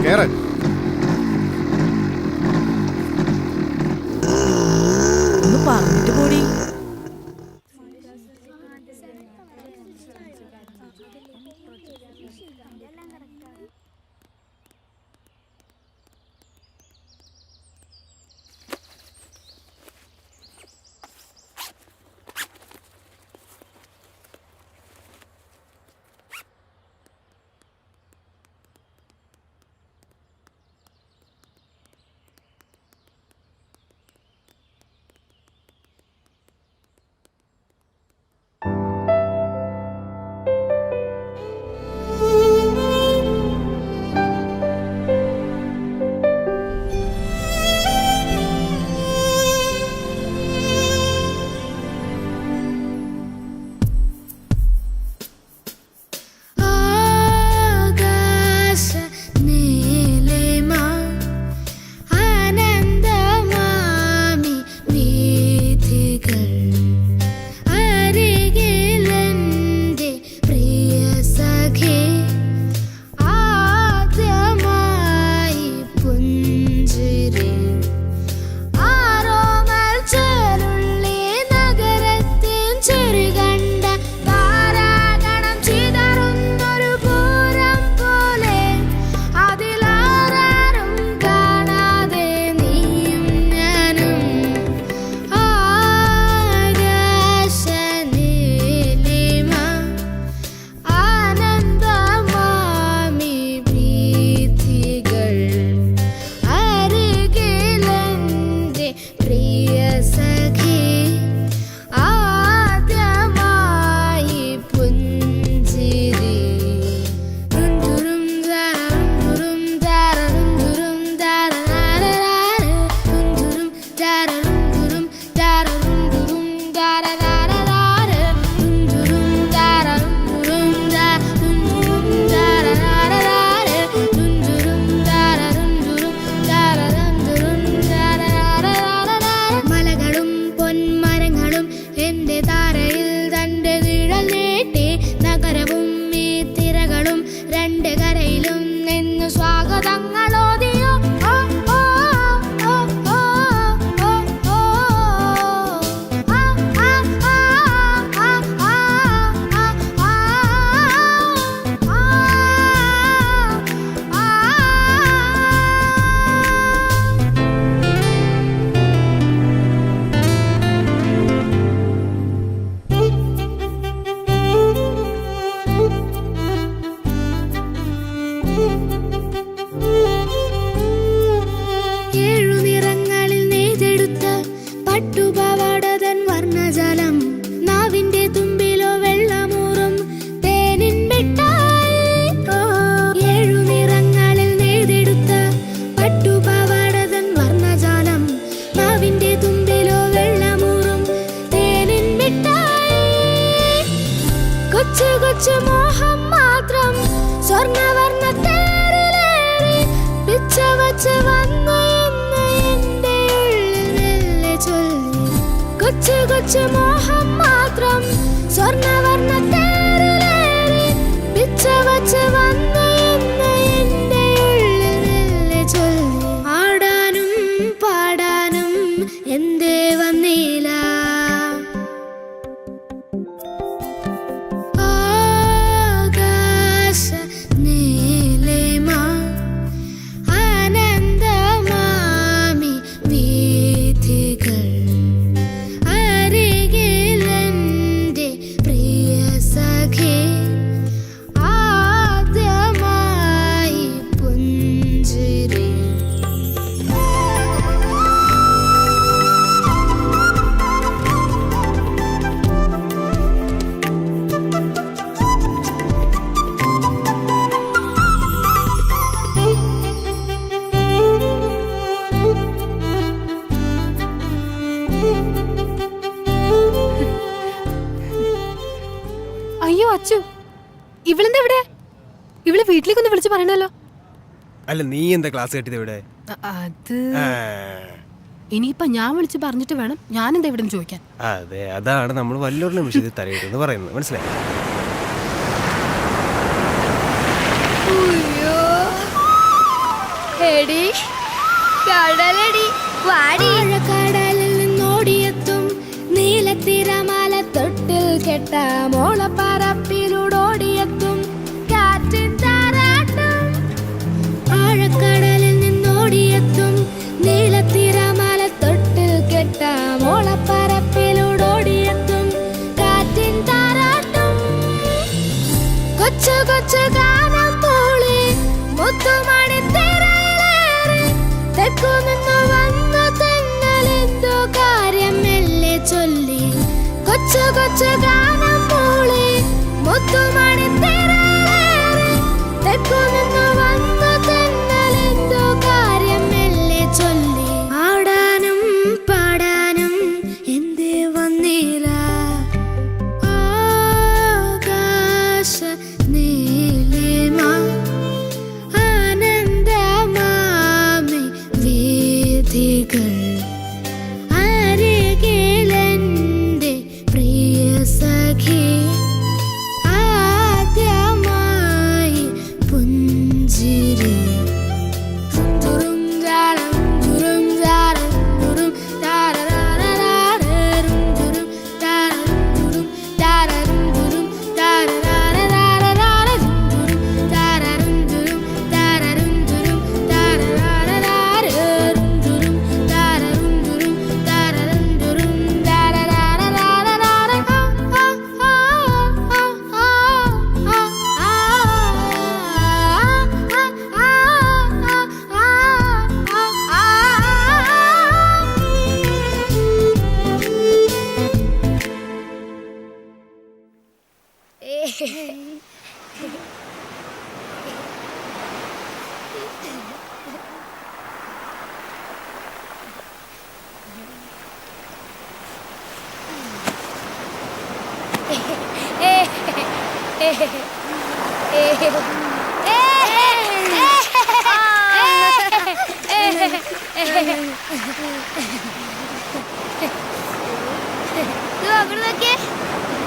കേറ്. ഒന്ന് പറഞ്ഞിട്ട് കൂടി. കൊച്ചു വന്നു എന്ന് എൻ്റെ ഉള്ളിൽ മെല്ലെ ചൊല്ലി. കൊച്ചു കൊച്ചു മോഹം മാത്രം സ്വർണ്ണവർണ്ണ തേരിലേറി പിച്ച വച്ച് വന്നു എന്ന് എൻ്റെ ഉള്ളിൽ മെല്ലെ ചൊല്ലി. ആടാനും പാടാനും എന്തേ വന്നില്ല. ആകാശ നീലിമ ആനന്ദമാമി വീഥികൾ അരികിലെൻ്റെ പ്രിയ സഖി ആദ്യമായി പുഞ്ചിരി. അയ്യോ അച്ചു, ഇവളെന്താ ഇവിടെ? ഇവള് വീട്ടിലേക്കൊന്ന് വിളിച്ച് പറയണല്ലോ. അല്ല, നീ എന്താ ക്ലാസ് കേട്ടത് ഇവിടെ? അത് ഇനിയിപ്പൊ ഞാൻ വിളിച്ച് പറഞ്ഞിട്ട് വേണം ഞാനെന്താ ഇവിടെ ചോദിക്കാൻ. അതെ, അതാണ് നമ്മൾ വല്ലവരുടെ വിഷയത്തിൽ തലയിട്ടെന്ന് പറയുന്നത്, മനസ്സിലായി? എടി കടലടി വാടി. കടലിൽ നിന്നോടിയെത്തും നീലത്തിരമാല തൊട്ടിൽ കെട്ട മോളപ്പറപ്പിലൂടോടിയെത്തും കാറ്റിൻ താരാട്ടം. ആഴക്കടലിൽ നിന്നോടിയെത്തും നീലത്തിരമാല തൊട്ടിൽ കെട്ട മോളപ്പറപ്പിലൂടോടിയെത്തും കാറ്റിൻ താരാട്ടം. കൊച്ചു കൊച്ചു ഗാനം മൂളി മുത്തുമണി തിരയിലേറി തെക്കു നിന്നു വന്ന തെന്നലെന്തോ കാര്യം മെല്ലെ ചൊല്ലി. കൊച്ചു കൊച്ചു ഗാനം മൂളി മുത്തുമണി തിരയിലേറി തെക്കു നിന്നു വന്ന തെന്നലെന്തോ കാര്യം മെല്ലെ ചൊല്ലി. ആടാനും പാടാനും എന്തേ വന്നില്ല. ആകാശ നീലിമ ആനന്ദമാമി വീഥികൾ അരികിലെൻ്റെ പ്രിയ സഖി ആദ്യമായി പുഞ്ചിരി. തുറും ജാരം തുറും ജാരം തുറും താരരാരരാരരും തുറും താരം തുറും താരരും തുറും താരരാരരാരരും തുറും താരരും തുറും താരരും തുറും താരരാരരാരരും തുറും താരരും തുറും താരരും തുറും താരരാരരാരരാരം.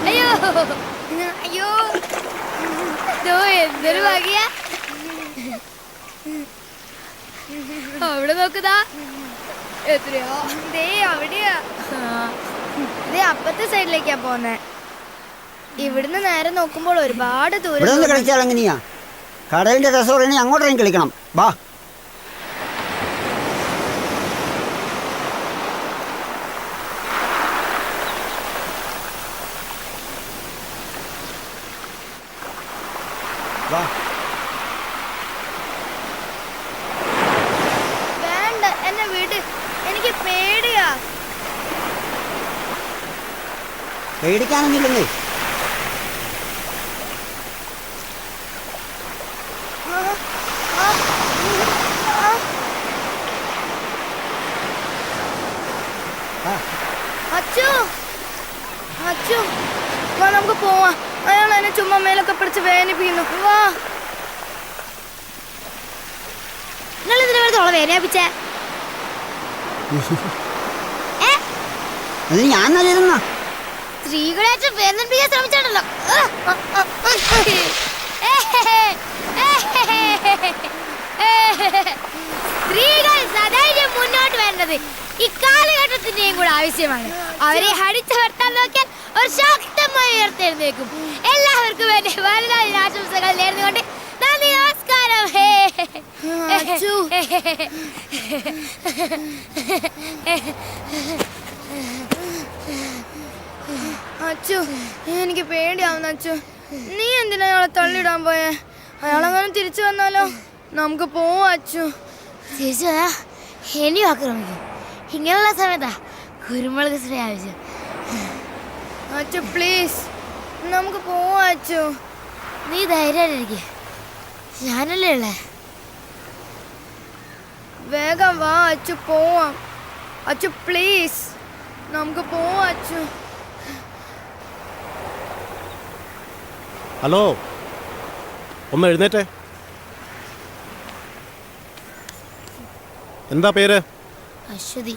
അയ്യോ അയ്യോ എന്തൊരു ഭാഗ്യ. അവിടെ നോക്കുതാ എത്രയോ ദേ അവിടെയാ. ദേ അപ്പത്തെ സൈഡിലേക്കാ പോന്നെ. ഇവിടുന്ന് നേരെ നോക്കുമ്പോൾ ഒരുപാട് ദൂരം. കളിച്ചാൽ എങ്ങനെയാ? കടലിന്റെ രസം അങ്ങോട്ടേക്കും കളിക്കണം. വാ. വേണ്ട, എന്നെ വീട്. എനിക്ക് പേടിയാ. പേടിക്കാനൊന്നുമില്ലെന്നേ. അച്ചു അച്ചു വാ, നമുക്ക് പോവാം. അയാൾ എന്നെ ചുമ്മാ മേലൊക്കെ പിടിച്ച് വേദനിപ്പിക്കുന്നു. വാ. നിങ്ങൾ ഇതിനെ വേദനിപ്പിച്ചേ? അത് ഞാൻ നല്ലതെന്നാ. സ്ത്രീകളെ വേദനിപ്പിക്കാൻ ശ്രമിച്ചിട്ടുണ്ടല്ലോ. സ്ത്രീകൾ സധൈര്യം മുന്നോട്ട് വരേണ്ടത് ഇക്കാലഘട്ടത്തിന്റെയും കൂടെ ആവശ്യമാണ്. അവരെ അടിച്ചമർത്താൻ നോക്കിയാൽ ഒരു ശക്തമായി ഉയർത്തെഴുന്നേക്കും. എല്ലാവർക്കും വേണ്ടി വനിതാ ദിനാശംസകൾ നേർന്നുകൊണ്ട് നന്ദി, നമസ്കാരം. അച്ചു, എനിക്ക് പേടിയാവുന്നു. അച്ചു, നീ എന്തിനാ അയാളെ തള്ളിയിടാൻ പോയേ? അയാളെങ്ങനെ തിരിച്ചു വന്നാലോ? നമുക്ക് പോവാ അച്ചു. തിരിച്ചു വന്നാ ഇനിയും ആക്രമിക്കും. ഇങ്ങനെയുള്ള സമയത്താ കുരുമുളക് സ്പ്രേ ആവശ്യം. അച്ചു പ്ലീസ്, നമുക്ക് പോവാ അച്ചു. നീ ധൈര്യമായിട്ടിരിക്കെ, ഞാനല്ലേ ഉള്ളേ. വേഗം വാ അച്ചു, പോവാം. അച്ചു പ്ലീസ്, നമുക്ക് പോവാ അച്ചു. ഹലോ, ഒന്ന് എഴുന്നേറ്റേ. എന്താ പേര്? അശ്വതി.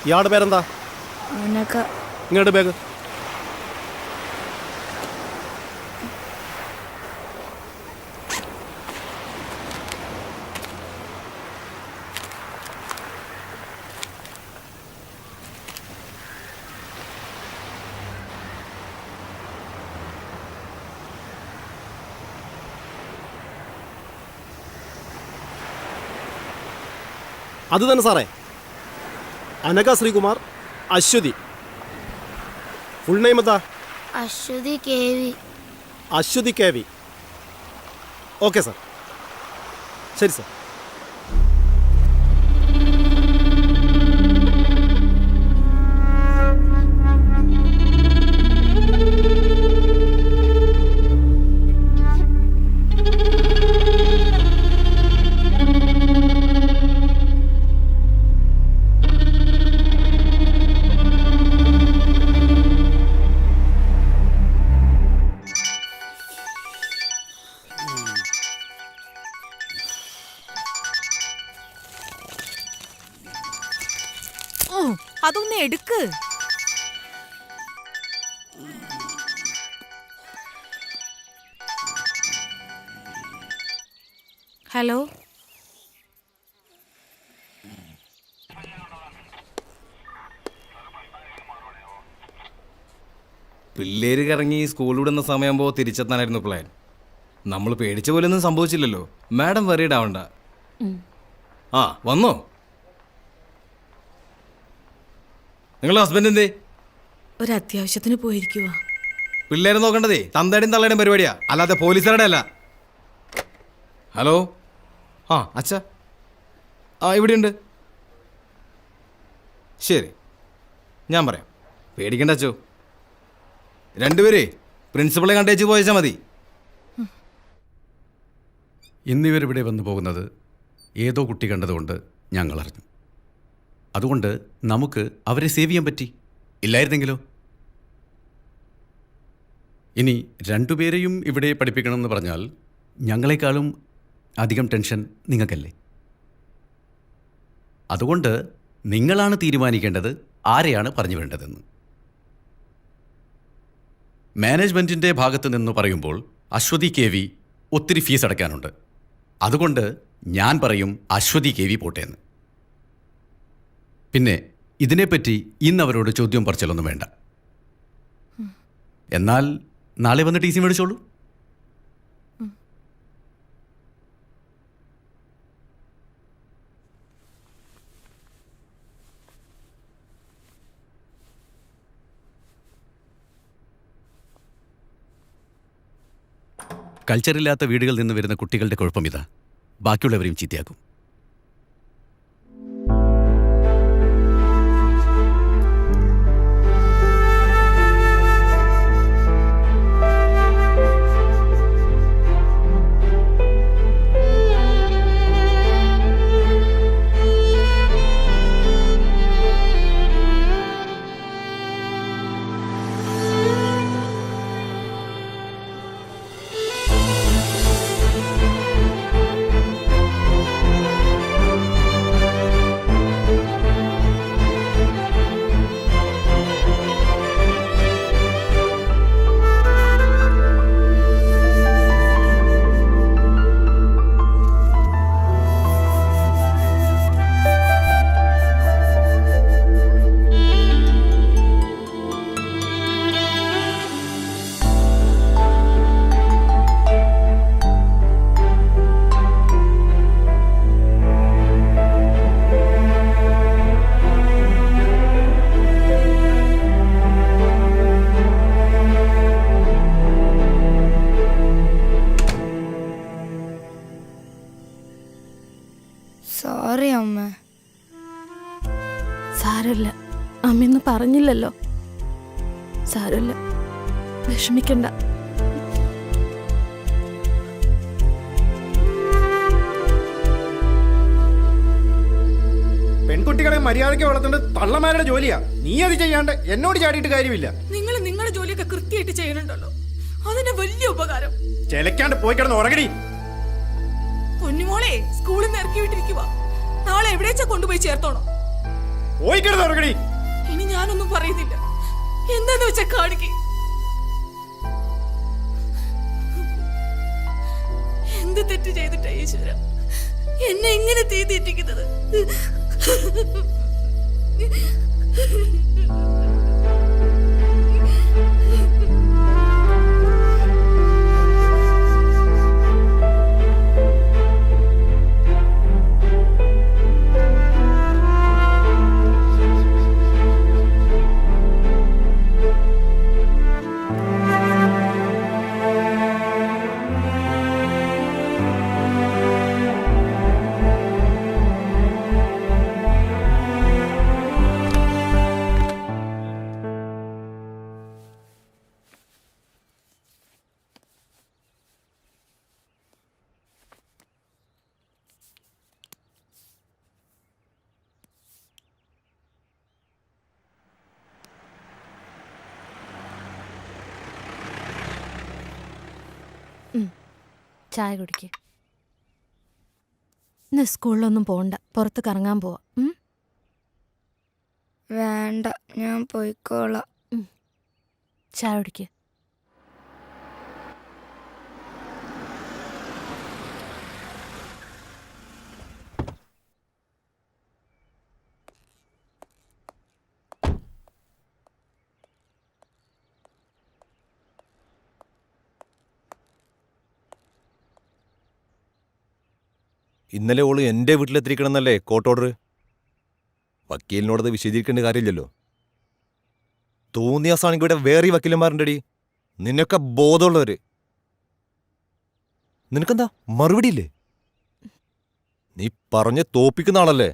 ഇയാളുടെ പേരെന്താ? ഇങ്ങോട്ട് ബാഗ്. അത് തന്നെ സാറേ, അനഘ ശ്രീകുമാർ, അശ്വതി. ഫുൾ നെയിം എന്താ? Aswathy K V. Aswathy K V. Okay sir, ശരി സാർ. അതൊന്ന് എടുക്ക്. ഹലോ, പിള്ളേര് കറങ്ങി സ്കൂൾ വിടുന്ന സമയമാകുമ്പോൾ തിരിച്ചെത്താനായിരുന്നു പ്ലാൻ. നമ്മൾ പേടിച്ച പോലൊന്നും സംഭവിച്ചില്ലല്ലോ. മാഡം വറീഡ് ആവണ്ട. ആ വന്നോ? നിങ്ങളുടെ ഹസ്ബൻഡ് എന്തേ? ഒരു അത്യാവശ്യത്തിന് പോയിരിക്കുവാ. പിള്ളേരെ നോക്കേണ്ടതേ തന്തയുടെയും തള്ളയുടെയും പരിപാടിയാ, അല്ലാതെ പോലീസുകാരുടെ അല്ല. ഹലോ, ആ അച്ഛാ, ആ ഇവിടെയുണ്ട്. ശരി, ഞാൻ പറയാം, പേടിക്കണ്ട അച്ചോ. രണ്ടുപേരേ പ്രിൻസിപ്പളെ കണ്ടേച്ച് പോയച്ചാൽ മതി. ഇന്നിവരിവിടെ വന്നു പോകുന്നത് ഏതോ കുട്ടി കണ്ടതുകൊണ്ട് ഞങ്ങൾ അറിഞ്ഞു. അതുകൊണ്ട് നമുക്ക് അവരെ സേവ് ചെയ്യാൻ പറ്റി. ഇല്ലായിരുന്നെങ്കിലോ? ഇനി രണ്ടുപേരെയും ഇവിടെ പഠിപ്പിക്കണമെന്ന് പറഞ്ഞാൽ ഞങ്ങളെക്കാളും അധികം ടെൻഷൻ നിങ്ങൾക്കല്ലേ? അതുകൊണ്ട് നിങ്ങളാണ് തീരുമാനിക്കേണ്ടത് ആരെയാണ് പറഞ്ഞു വേണ്ടതെന്ന്. മാനേജ്മെൻറ്റിൻ്റെ ഭാഗത്ത് നിന്ന് പറയുമ്പോൾ അശ്വതി കെ വി ഒത്തിരി ഫീസ് അടയ്ക്കാനുണ്ട്. അതുകൊണ്ട് ഞാൻ പറയും അശ്വതി കെ വി പോട്ടേന്ന്. പിന്നെ ഇതിനെപ്പറ്റി ഇന്ന് അവരോട് ചോദ്യം പറച്ചിലൊന്നും വേണ്ട. എന്നാൽ നാളെ വന്ന് ടി സി മേടിച്ചോളൂ. കൾച്ചറില്ലാത്ത വീടുകളിൽ നിന്ന് വരുന്ന കുട്ടികളുടെ കുഴപ്പം ഇതാ, ബാക്കിയുള്ളവരെയും ചീത്തയാക്കും. സോറി അമ്മ. സാരമില്ല, അമ്മയൊന്നും പറഞ്ഞില്ലല്ലോ. സാരമില്ല, വിഷമിക്കണ്ട. പെൺകുട്ടികളെ മര്യാദയ്ക്ക് വളർത്തേണ്ടത് തള്ളമാരുടെ ജോലിയാ. നീ അത് ചെയ്യാണ്ട് എന്നോട് ചാടിയിട്ട് കാര്യമില്ല. നിങ്ങൾ നിങ്ങളുടെ ജോലിയൊക്കെ കൃത്യമായിട്ട് ചെയ്യണുണ്ടല്ലോ, അതിന്റെ വലിയ ഉപകാരം. ചെലക്കാണ്ട് പോയി കിടന്ന് ഉറങ്ങടി. പൊന്നുമോളെ സ്കൂളിൽ നിന്ന് ഇറക്കി വിട്ടിരിക്കുക. നാളെ എവിടേച്ചാ കൊണ്ടുപോയി ചേർത്തോണം. പോയി കിടന്ന് ഉറങ്ങടി. ഇനി ഞാനൊന്നും പറയുന്നില്ല, എന്താന്ന് വെച്ചാ കാണിക്ക്. എന്ത് തെറ്റ് ചെയ്തിട്ടാ ഈശ്വര എന്നെ എങ്ങനെ തീറ്റിക്കുന്നത്? ചായ കുടിക്ക്. ഇന്ന് സ്കൂളിലൊന്നും പോണ്ട, പുറത്ത് കറങ്ങാൻ പോവാ. വേണ്ട, ഞാൻ പോയിക്കോളാം. ചായ കുടിക്ക്. ഇന്നലെ ഓള് എൻ്റെ വീട്ടിലെത്തിരിക്കണമെന്നല്ലേ കോർട്ട് ഓർഡർ? വക്കീലിനോടത് വിശദീകരിക്കേണ്ട കാര്യമില്ലല്ലോ. തോന്നിയാസാണെങ്കിൽ ഇവിടെ വേറെ വക്കീലന്മാരുണ്ടടി, നിന്നൊക്കെ ബോധമുള്ളവര്. നിനക്കെന്താ മറുപടിയില്ലേ? നീ പറഞ്ഞ് തോപ്പിക്കുന്ന ആളല്ലേ?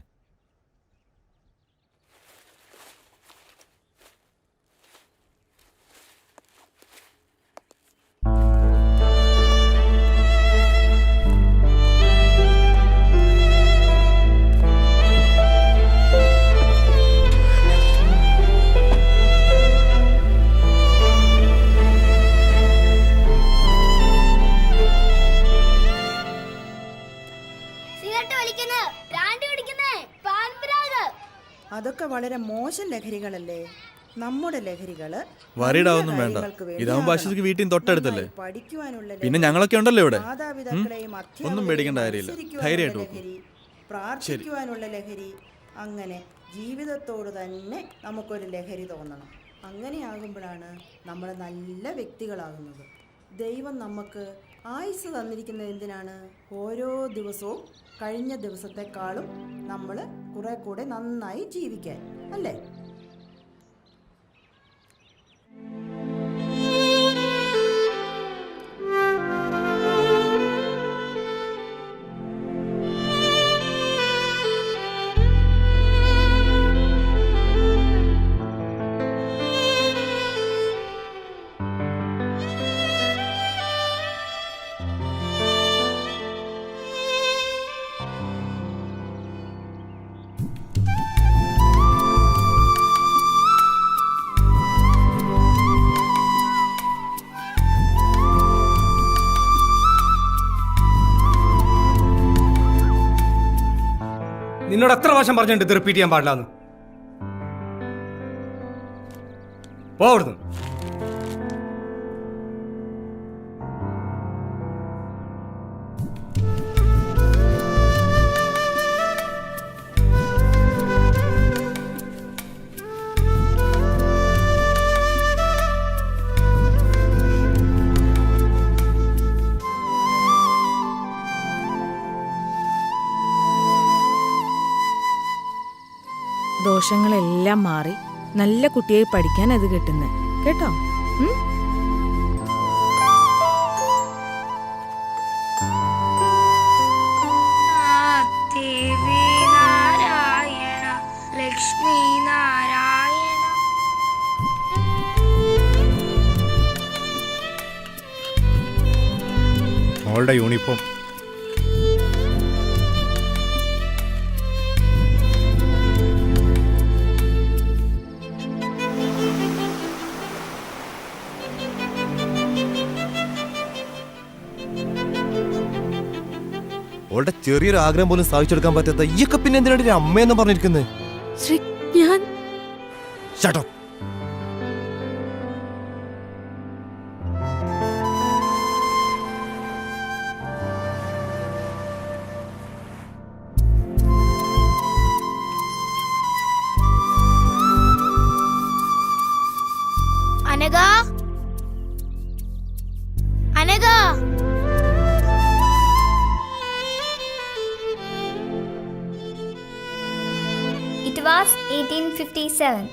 അതൊക്കെ വളരെ മോശം ലഹരികളല്ലേ. നമ്മുടെ ലഹരികള് വരീടാവൊന്നും വേണ്ട. ഇതാവുമ്പോ ആശുപത്രിക്ക് വീട്ടിൽ തൊട്ടടുത്തല്ലേ. പിന്നെ ഞങ്ങളൊക്കെ ഉണ്ടല്ലോ ഇവിടെ. ഒന്നും പേടിക്കേണ്ട കാര്യമില്ല, ധൈര്യമായിട്ട് പോകും. പ്രാർത്ഥിക്കുവാനുള്ള ലഹരി, അങ്ങനെ ജീവിതത്തോട് തന്നെ നമുക്കൊരു ലഹരി തോന്നണം. അങ്ങനെയാകുമ്പോഴാണ് നമ്മൾ നല്ല വ്യക്തികളാകുന്നത്. ദൈവം നമുക്ക് ആയുസ് തന്നിരിക്കുന്നത് എന്തിനാണ്? ഓരോ ദിവസവും കഴിഞ്ഞ ദിവസത്തെക്കാളും നമ്മൾ കുറെ കൂടെ നന്നായി ജീവിക്കാൻ, അല്ലേ? നിന്നോട് എത്ര പ്രാവശ്യം പറഞ്ഞിട്ടുണ്ട് ഇത് റിപ്പീറ്റ് ചെയ്യാൻ പാടില്ലാന്ന്? പോവിടുന്നു. ദോഷങ്ങളെല്ലാം മാറി നല്ല കുട്ടിയായി പഠിക്കാൻ അത് കിട്ടുന്നത് കേട്ടോ. TV മോളുടെ യൂണിഫോം. അവളുടെ ചെറിയൊരു ആഗ്രഹം പോലും സാധിച്ചെടുക്കാൻ പറ്റാത്ത ഈയൊക്കെ പിന്നെ എന്തിനാണ് ഒരു അമ്മയെന്ന് പറഞ്ഞിരിക്കുന്നത്? ശ്രീ, ഞാൻ Shut up. Anagha, Anagha, It was 1857.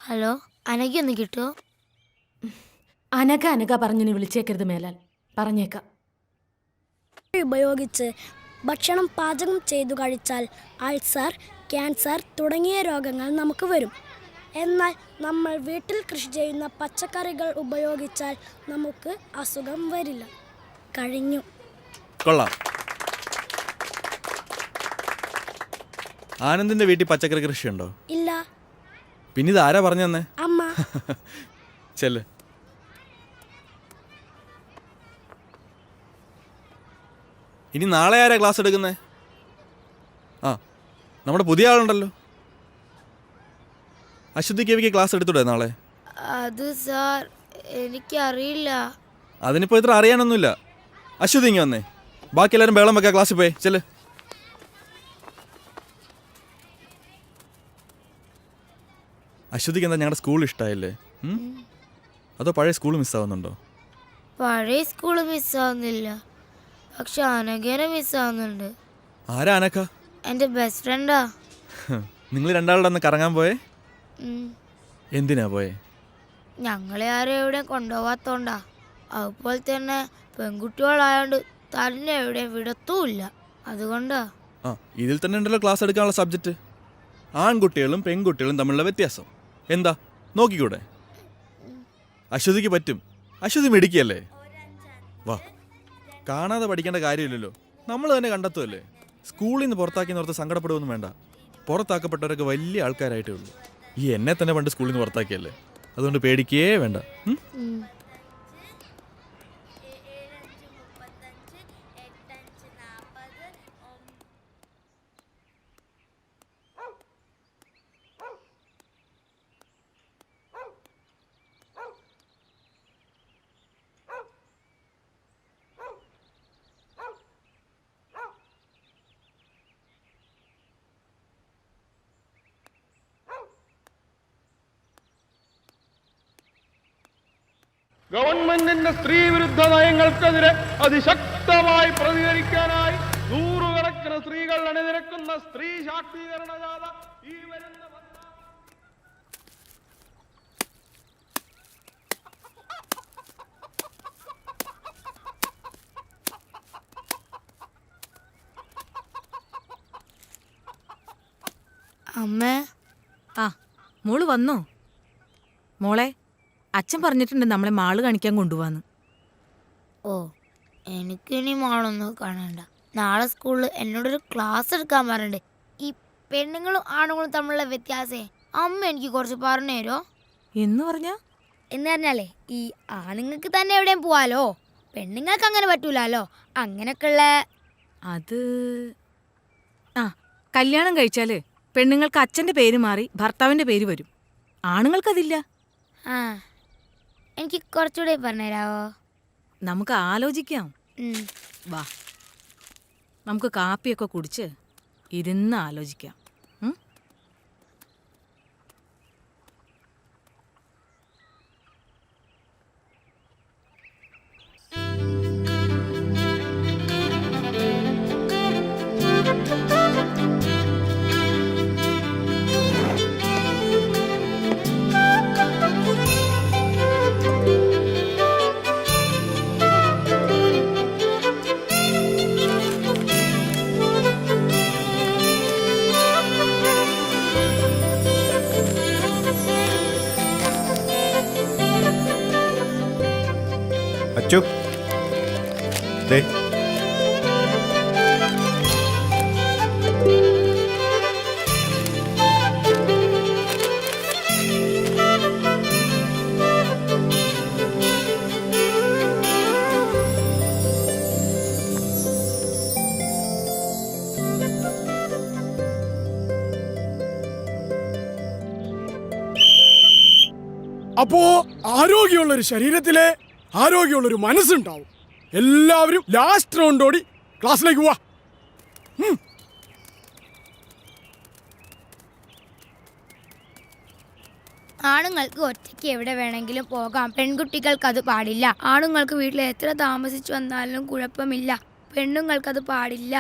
Hello, അനഘയൊന്ന് കിട്ടുമോ? അനഘ അനഘ പറഞ്ഞു വിളിച്ചേക്കരുത് മേലാൽ, പറഞ്ഞേക്കാം. ഉപയോഗിച്ച് ഭക്ഷണം പാചകം ചെയ്തു കഴിച്ചാൽ അൾസർ, ക്യാൻസർ തുടങ്ങിയ രോഗങ്ങൾ നമുക്ക് വരും. എന്നാൽ നമ്മൾ വീട്ടിൽ കൃഷി ചെയ്യുന്ന പച്ചക്കറികൾ ഉപയോഗിച്ചാൽ നമുക്ക് അസുഖം വരില്ല. കഴിഞ്ഞു. കൊള്ളാം. ആനന്ദിന്റെ വീട്ടിൽ പച്ചക്കറി കൃഷിയുണ്ടോ? ഇല്ല. പിന്നെ ഇത് ആരാ പറഞ്ഞു തന്നെ? അമ്മ. ചെല്ല്. ഇനി നാളെ ആരാ ക്ലാസ് എടുക്കുന്നേ? ആ, നമ്മുടെ പുതിയ ആളുണ്ടല്ലോ. അശ്വതി കേവിക്ക് ക്ലാസ് എടുത്തൂടെ നാളെ? അത് സാർ, എനിക്കറിയില്ല. അതിനിപ്പോൾ ഇത്ര അറിയാനൊന്നുമില്ല. അശ്വതി ഇങ്ങ് വന്നേ. ബാക്കി എല്ലാവരും ബേളം വെക്കാം, ക്ലാസ്സിൽ പോയി ചെല്ല്. അശ്വതിക്ക് എന്താ ഞങ്ങളുടെ സ്കൂൾ ഇഷ്ടമായില്ലേ? അതോ പഴയ സ്കൂൾ മിസ്സാവുന്നുണ്ടോ? പഴയ സ്കൂള് മിസ്സാവുന്നില്ല, പക്ഷെ അനഘേനെ മിസ്സാവുന്നുണ്ട്. ആരാ അനക്ക? എൻ്റെ ബെസ്റ്റ് ഫ്രണ്ടാ. നിങ്ങൾ രണ്ടാളുടെ അന്ന് കറങ്ങാൻ പോയേ? എന്തിനാ പോയേ? ഞങ്ങളെ ആരും എവിടെ കൊണ്ടുപോകാത്തോണ്ടാ. അതുപോലെ തന്നെ പെൺകുട്ടികളായോണ്ട് തന്നെ എവിടെയും വിടത്തുമില്ല, അതുകൊണ്ടാ. ആ, ഇതിൽ തന്നെ ഉണ്ടല്ലോ ക്ലാസ് എടുക്കാനുള്ള സബ്ജക്റ്റ്. ആൺകുട്ടികളും പെൺകുട്ടികളും തമ്മിലുള്ള വ്യത്യാസം എന്താ നോക്കിക്കൂടെ? അശ്വതിക്ക് പറ്റും. അശ്വതി മിടുക്കിയല്ലേ? വാ, കാണാതെ പഠിക്കേണ്ട കാര്യമില്ലല്ലോ, നമ്മൾ തന്നെ കണ്ടെത്തുമല്ലേ. സ്കൂളിൽ നിന്ന് പുറത്താക്കി ഓർത്ത് സങ്കടപ്പെടുകയൊന്നും വേണ്ട. പുറത്താക്കപ്പെട്ടവരൊക്കെ വലിയ ആൾക്കാരായിട്ടേ ഉള്ളൂ. ഈ എന്നെ തന്നെ പണ്ട് സ്കൂളിൽ നിന്ന് പുറത്താക്കിയല്ലേ, അതുകൊണ്ട് പേടിക്കേ വേണ്ട. ഗവൺമെന്റിന്റെ സ്ത്രീ വിരുദ്ധ നയങ്ങൾക്കെതിരെ അതിശക്തമായി പ്രതികരിക്കാനായി നൂറുകണക്കിന് സ്ത്രീകൾ അണിനിരക്കുന്ന സ്ത്രീ ശാക്തീകരണ ജാഥ ഈ വരുന്ന അമ്മേ. ആ, മോള് വന്നോ? മോളെ, അച്ഛൻ പറഞ്ഞിട്ടുണ്ട് നമ്മളെ മാള് കാണിക്കാൻ കൊണ്ടുപോവാന്ന്. ഓ, എനിക്കിനി മാളൊന്നും കാണണ്ട. നാളെ സ്കൂളിൽ എന്നോടൊരു ക്ലാസ് എടുക്കാൻ പറഞ്ഞിട്ടുണ്ട്. ഈ പെണ്ണുങ്ങളും ആണുങ്ങളും തമ്മിലുള്ള വ്യത്യാസേ അമ്മ എനിക്ക് കുറച്ച് പറഞ്ഞു തരുമോ? എന്ന് പറഞ്ഞാലേ, ഈ ആണുങ്ങൾക്ക് തന്നെ എവിടെയും പോവാലോ, പെണ്ണുങ്ങൾക്ക് അങ്ങനെ പറ്റൂലോ. അങ്ങനെയൊക്കെയുള്ള അത് കല്യാണം കഴിച്ചാല് പെണ്ണുങ്ങൾക്ക് അച്ഛന്റെ പേര് മാറി ഭർത്താവിന്റെ പേര് വരും. ആണുങ്ങൾക്കതില്ല. എനിക്ക് കുറച്ചുകൂടെ പറഞ്ഞുതരാവോ? നമുക്ക് ആലോചിക്കാം. വാ, നമുക്ക് കാപ്പിയൊക്കെ കുടിച്ച് ഇരുന്ന് ആലോചിക്കാം. അച്ചു ദേ അപ്പോ ആരോഗ്യമുള്ള ഒരു ശരീരത്തിലെ ആരോഗ്യമുള്ള ഒരു മനസ്സുണ്ടാവും. എല്ലാവരും ലാസ്റ്റ് റൗണ്ട് ഓടി ക്ലാസ്സിലേക്ക് പോവാ. ആണുങ്ങൾക്ക് ഒറ്റയ്ക്ക് എവിടെ വേണമെങ്കിലും പോകാം, പെൺകുട്ടികൾക്ക് അത് പാടില്ല. ആണുങ്ങൾക്ക് വീട്ടിൽ എത്ര താമസിച്ചു വന്നാലും കുഴപ്പമില്ല, പെണ്ണുങ്ങൾക്കത് പാടില്ല.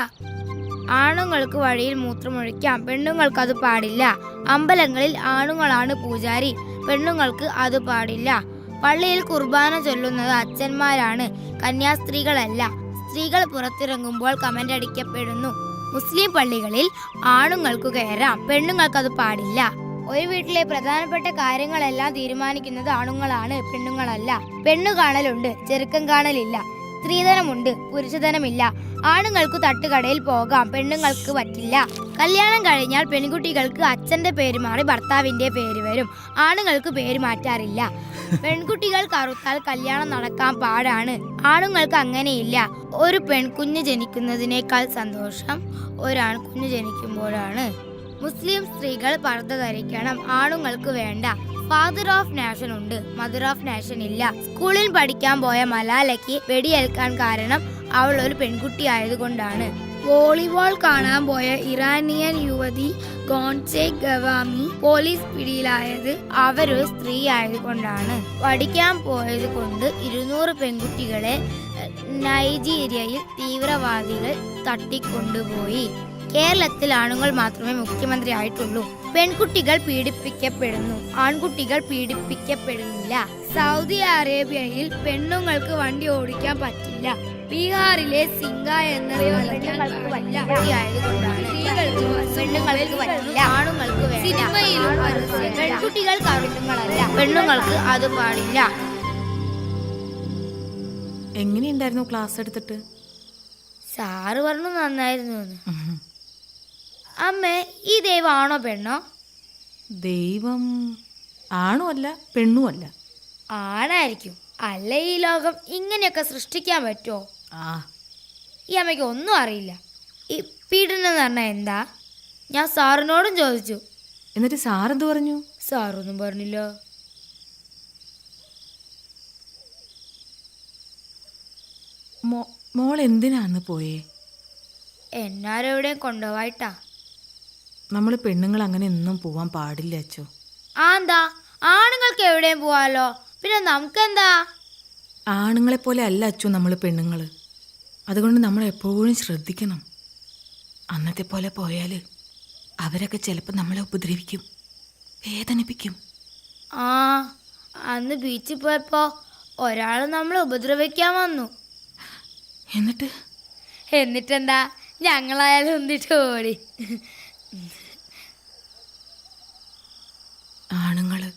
ആണുങ്ങൾക്ക് വഴിയിൽ മൂത്രമൊഴിക്കാം, പെണ്ണുങ്ങൾക്കത് പാടില്ല. അമ്പലങ്ങളിൽ ആണുങ്ങളാണ് പൂജാരി, പെണ്ണുങ്ങൾക്ക് അത് പാടില്ല. പള്ളിയിൽ കുർബാന ചൊല്ലുന്നത് അച്ഛന്മാരാണ്, കന്യാസ്ത്രീകളല്ല. സ്ത്രീകൾ പുറത്തിറങ്ങുമ്പോൾ കമന്റ് അടിക്കപ്പെടുന്നു. മുസ്ലിം പള്ളികളിൽ ആണുങ്ങൾക്ക് കയറാം, പെണ്ണുങ്ങൾക്കത് പാടില്ല. ഒരു വീട്ടിലെ പ്രധാനപ്പെട്ട കാര്യങ്ങളെല്ലാം തീരുമാനിക്കുന്നത് ആണുങ്ങളാണ്, പെണ്ണുങ്ങളല്ല. പെണ്ണു കാണലുണ്ട്, ചെറുക്കം കാണലില്ല. സ്ത്രീധനമുണ്ട്, പുരുഷധനമില്ല. ആണുങ്ങൾക്ക് തട്ടുകടയിൽ പോകാം, പെണ്ണുങ്ങൾക്ക് പറ്റില്ല. കല്യാണം കഴിഞ്ഞാൽ പെൺകുട്ടികൾക്ക് അച്ഛന്റെ പേര് മാറി ഭർത്താവിന്റെ പേര് വരും, ആണുങ്ങൾക്ക് പേര് മാറ്റാറില്ല. പെൺകുട്ടികൾ കറുത്താൽ കല്യാണം നടക്കാൻ പാടാണ്, ആണുങ്ങൾക്ക് അങ്ങനെയില്ല. ഒരു പെൺകുഞ്ഞ് ജനിക്കുന്നതിനേക്കാൾ സന്തോഷം ഒരാൺകുഞ്ഞ് ജനിക്കുമ്പോഴാണ്. മുസ്ലിം സ്ത്രീകൾ പർദ്ദ ധരിക്കണം, ആണുങ്ങൾക്ക് വേണ്ട. ഫാദർ ഓഫ് നാഷൻ ഉണ്ട്, മദർ ഓഫ് നാഷൻ ഇല്ല. സ്കൂളിൽ പഠിക്കാൻ പോയ മലാലയ്ക്ക് വെടിയേൽക്കാൻ കാരണം അവൾ ഒരു പെൺകുട്ടി ആയതുകൊണ്ടാണ്. വോളിബോൾ കാണാൻ പോയ ഇറാനിയൻ യുവതി ഗോൺസെ ഗവാമി പോലീസ് പിടിയിലായത് അവരൊരു സ്ത്രീ ആയതുകൊണ്ടാണ്. പഠിക്കാൻ പോയത് കൊണ്ട് 200 പെൺകുട്ടികളെ നൈജീരിയയിൽ തീവ്രവാദികൾ തട്ടിക്കൊണ്ടുപോയി. കേരളത്തിൽ ആണുങ്ങൾ മാത്രമേ മുഖ്യമന്ത്രി ആയിട്ടുള്ളൂ. പെൺകുട്ടികൾ പീഡിപ്പിക്കപ്പെടുന്നു, ആൺകുട്ടികൾ പീഡിപ്പിക്കപ്പെടുന്നില്ല. സൗദി അറേബ്യയിൽ പെണ്ണുങ്ങൾക്ക് വണ്ടി ഓടിക്കാൻ പറ്റില്ല. ബീഹാറിലെ സിംഗ എന്ന പെണ്ണുങ്ങൾക്ക് പറ്റില്ല, ആണുങ്ങൾക്ക് വേണ്ട. സിനിമയിലും പെൺകുട്ടികൾ കറുപ്പുകളല്ല, പെണ്ണുങ്ങൾക്ക് അത് പാടില്ല. എങ്ങനെയുണ്ടായിരുന്നു ക്ലാസ് എടുത്തിട്ട്? സാറ് പറഞ്ഞു നന്നായിരുന്നു. അമ്മേ, ഈ ദൈവം ആണോ പെണ്ണോ? ദൈവം ആണും അല്ല പെണ്ണും അല്ല. ആണായിരിക്കും, അല്ല ഈ ലോകം ഇങ്ങനെയൊക്കെ സൃഷ്ടിക്കാൻ പറ്റുമോ? ഈ അമ്മയ്ക്ക് ഒന്നും അറിയില്ല. ഈ പീഡനം എന്ന് പറഞ്ഞാൽ എന്താ? ഞാൻ സാറിനോടും ചോദിച്ചു. എന്നിട്ട് സാറെന്ത് പറഞ്ഞു? സാറൊന്നും പറഞ്ഞില്ല. മോൾ എന്തിനാന്ന് പോയേ? എന്നാരെവിടെയും കൊണ്ടുപോയിട്ടാ. നമ്മൾ പെണ്ണുങ്ങൾ അങ്ങനെ ഒന്നും പോവാൻ പാടില്ല അച്ചോ. എന്താ, ആണുങ്ങൾക്ക് എവിടെയും പോവാലോ, പിന്നെ നമുക്കെന്താ? ആണുങ്ങളെ പോലെ അല്ല അച്ചു നമ്മൾ പെണ്ണുങ്ങൾ. അതുകൊണ്ട് നമ്മൾ എപ്പോഴും ശ്രദ്ധിക്കണം. അന്നത്തെ പോലെ പോയാൽ അവരൊക്കെ ചിലപ്പോൾ നമ്മളെ ഉപദ്രവിക്കും, വേദനിപ്പിക്കും. അന്ന് ബീച്ചിൽ പോയപ്പോ ഒരാൾ നമ്മളെ ഉപദ്രവിക്കാൻ വന്നു. എന്നിട്ടെന്താ, ഞങ്ങളായാലും ഒന്നിട്ട് ഓടി. ആണുങ്ങള്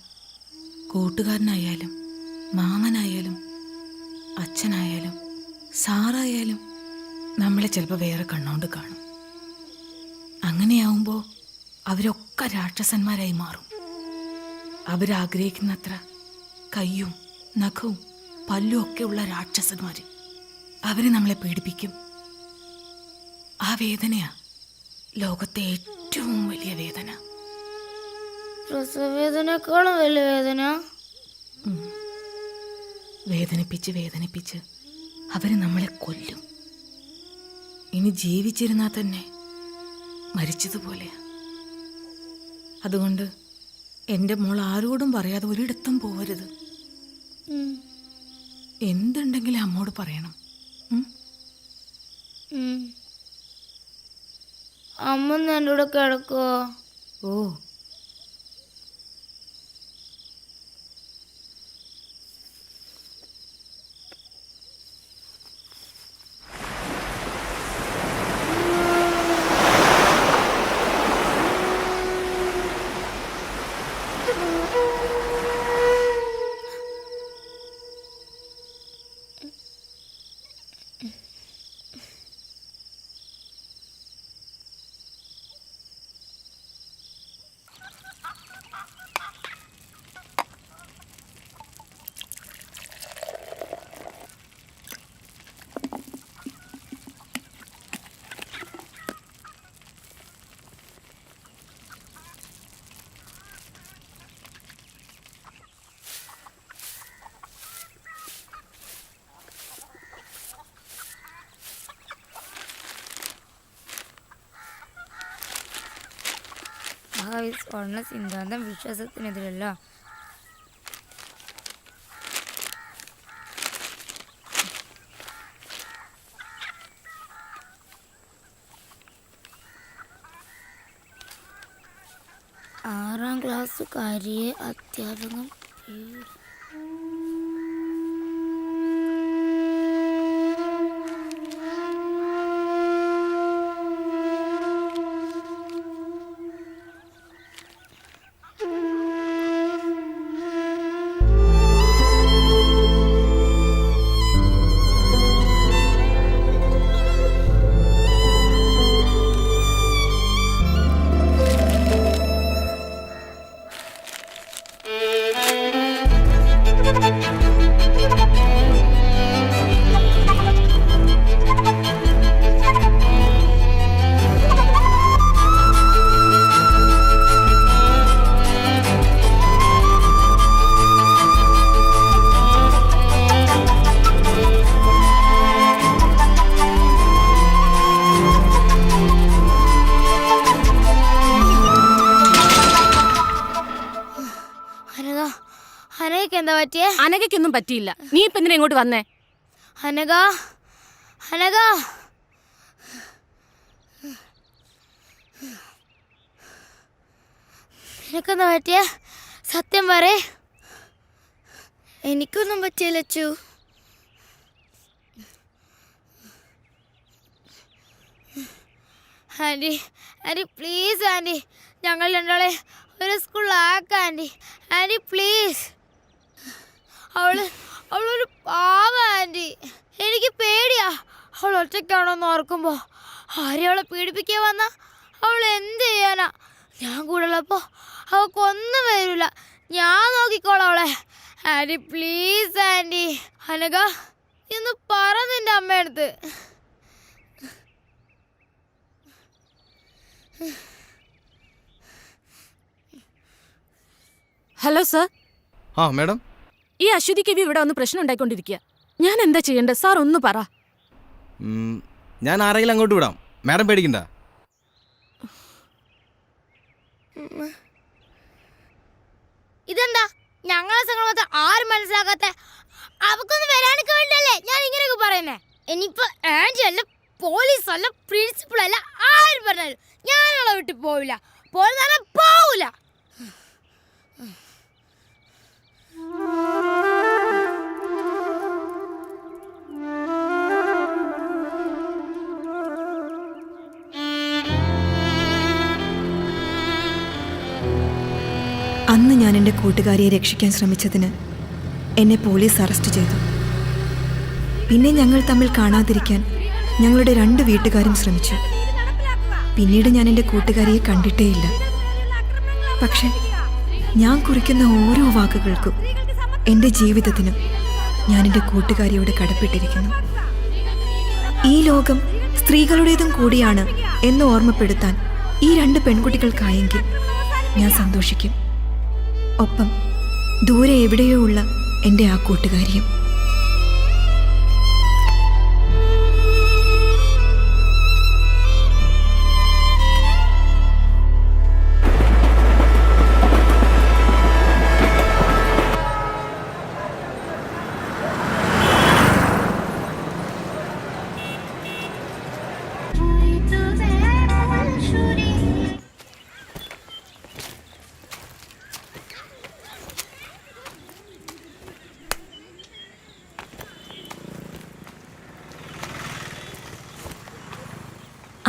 കൂട്ടുകാരനായാലും മാമനായാലും അച്ഛനായാലും സാറായാലും നമ്മളെ ചിലപ്പോൾ വേറെ കണ്ണോണ്ട് കാണും. അങ്ങനെയാവുമ്പോൾ അവരൊക്കെ രാക്ഷസന്മാരായി മാറും. അവരാഗ്രഹിക്കുന്നത്ര കയ്യും നഖവും പല്ലും ഒക്കെ ഉള്ള രാക്ഷസന്മാർ അവര് നമ്മളെ പീഡിപ്പിക്കും. ആ വേദനയാ ലോകത്തെ ഏറ്റവും വലിയ വേദന. പ്രസവവേദനേക്കാളും വലിയ വേദന. വേദനിപ്പിച്ച് വേദനിപ്പിച്ച് അവര് നമ്മളെ കൊല്ലും. ഇനി ജീവിച്ചിരുന്നാൽ തന്നെ മരിച്ചതുപോലെയാ. അതുകൊണ്ട് എൻ്റെ മോൾ ആരോടും പറയാതെ ഒരിടത്തും പോവരുത്. എന്തുണ്ടെങ്കിലും അമ്മോട് പറയണം. അമ്മ എൻ്റെ കൂടെ കിടക്കുവോ? ഓ, മഹാവിസ്ഫോടന സിദ്ധാന്തം വിശ്വാസത്തിനെതിരല്ല. ആറാം ക്ലാസ്സുകാരിയെ അധ്യാപകൻ എന്താ പറ്റിയേ? അനഘയ്ക്കൊന്നും പറ്റിയില്ല. നീ ഇപ്പൊ എന്തിനാ ഇങ്ങോട്ട് വന്നേ? അനഘ, അനഘ, നിനക്കെന്താ പറ്റിയേ? സത്യം പറ. എനിക്കൊന്നും പറ്റിയില്ല അച്ചു. ആൻറ്റി, ആൻറ്റി പ്ലീസ് ആൻറ്റി, ഞങ്ങൾ രണ്ടാളെ ഒരു സ്കൂളിലാക്കാം ആൻറ്റി. Aunty please. അവളൊരു പാവ ആൻറ്റി. എനിക്ക് പേടിയാ. അവൾ ഒറ്റയ്ക്കാണോന്ന് ഓർക്കുമ്പോൾ ആരെയും അവളെ പീഡിപ്പിക്കാൻ വന്ന അവൾ എന്ത് ചെയ്യാനാ? ഞാൻ കൂടെ ഉള്ളപ്പോൾ അവൾക്കൊന്നും വരില്ല. ഞാൻ നോക്കിക്കോളാം അവളെ. Anti please anti. അനഘ ഇന്ന് പറ നിന്റെ അമ്മയടുത്ത്. Hello sir. ആ മാഡം, ഈ അശ്വതി കവി ഇവിടെ വന്ന് പ്രശ്നം ഉണ്ടായിക്കൊണ്ടിരിക്കുക. ഞാൻ എന്താ ചെയ്യേണ്ടത് സാർ? ഒന്ന് പറ. ഞാൻ ആരെങ്കിലും അങ്ങോട്ട് വിടാം, മാഡം പേടിക്കണ്ട. ഇതെന്താ ഞങ്ങളെ സംഘടന ആരും മനസ്സിലാക്കാത്ത? അവക്കൊന്നും വരാനൊക്കെ വേണ്ടല്ലേ ഞാൻ ഇങ്ങനെയൊക്കെ പറയുന്നേ. ഇനിയിപ്പോ ആന്റി അല്ല, പോലീസ് അല്ല, പ്രിൻസിപ്പൾ അല്ല, ആരും പറഞ്ഞാലും ഞാനുള്ള വിട്ട് പോവില്ല. പോവില്ല. അന്ന് ഞാൻ എൻ്റെ കൂട്ടുകാരിയെ രക്ഷിക്കാൻ ശ്രമിച്ചതിന് എന്നെ പോലീസ് അറസ്റ്റ് ചെയ്തു. പിന്നെ ഞങ്ങൾ തമ്മിൽ കാണാതിരിക്കാൻ ഞങ്ങളുടെ 2 വീട്ടുകാരും ശ്രമിച്ചു. പിന്നീട് ഞാൻ എൻ്റെ കൂട്ടുകാരിയെ കണ്ടിട്ടേയില്ല. പക്ഷെ ഞാൻ കുറിക്കുന്ന ഓരോ വാക്കുകൾക്കും, എൻ്റെ ജീവിതത്തിനും ഞാൻ എൻ്റെ കൂട്ടുകാരിയോട് കടപ്പെട്ടിരിക്കുന്നു. ഈ ലോകം സ്ത്രീകളുടേതും കൂടിയാണ് എന്ന് ഓർമ്മപ്പെടുത്താൻ ഈ 2 പെൺകുട്ടികൾക്കായെങ്കിൽ ഞാൻ സന്തോഷിക്കും. ഒപ്പം ദൂരെ എവിടെയോ ഉള്ള എൻ്റെ ആ കൂട്ടുകാരിയും.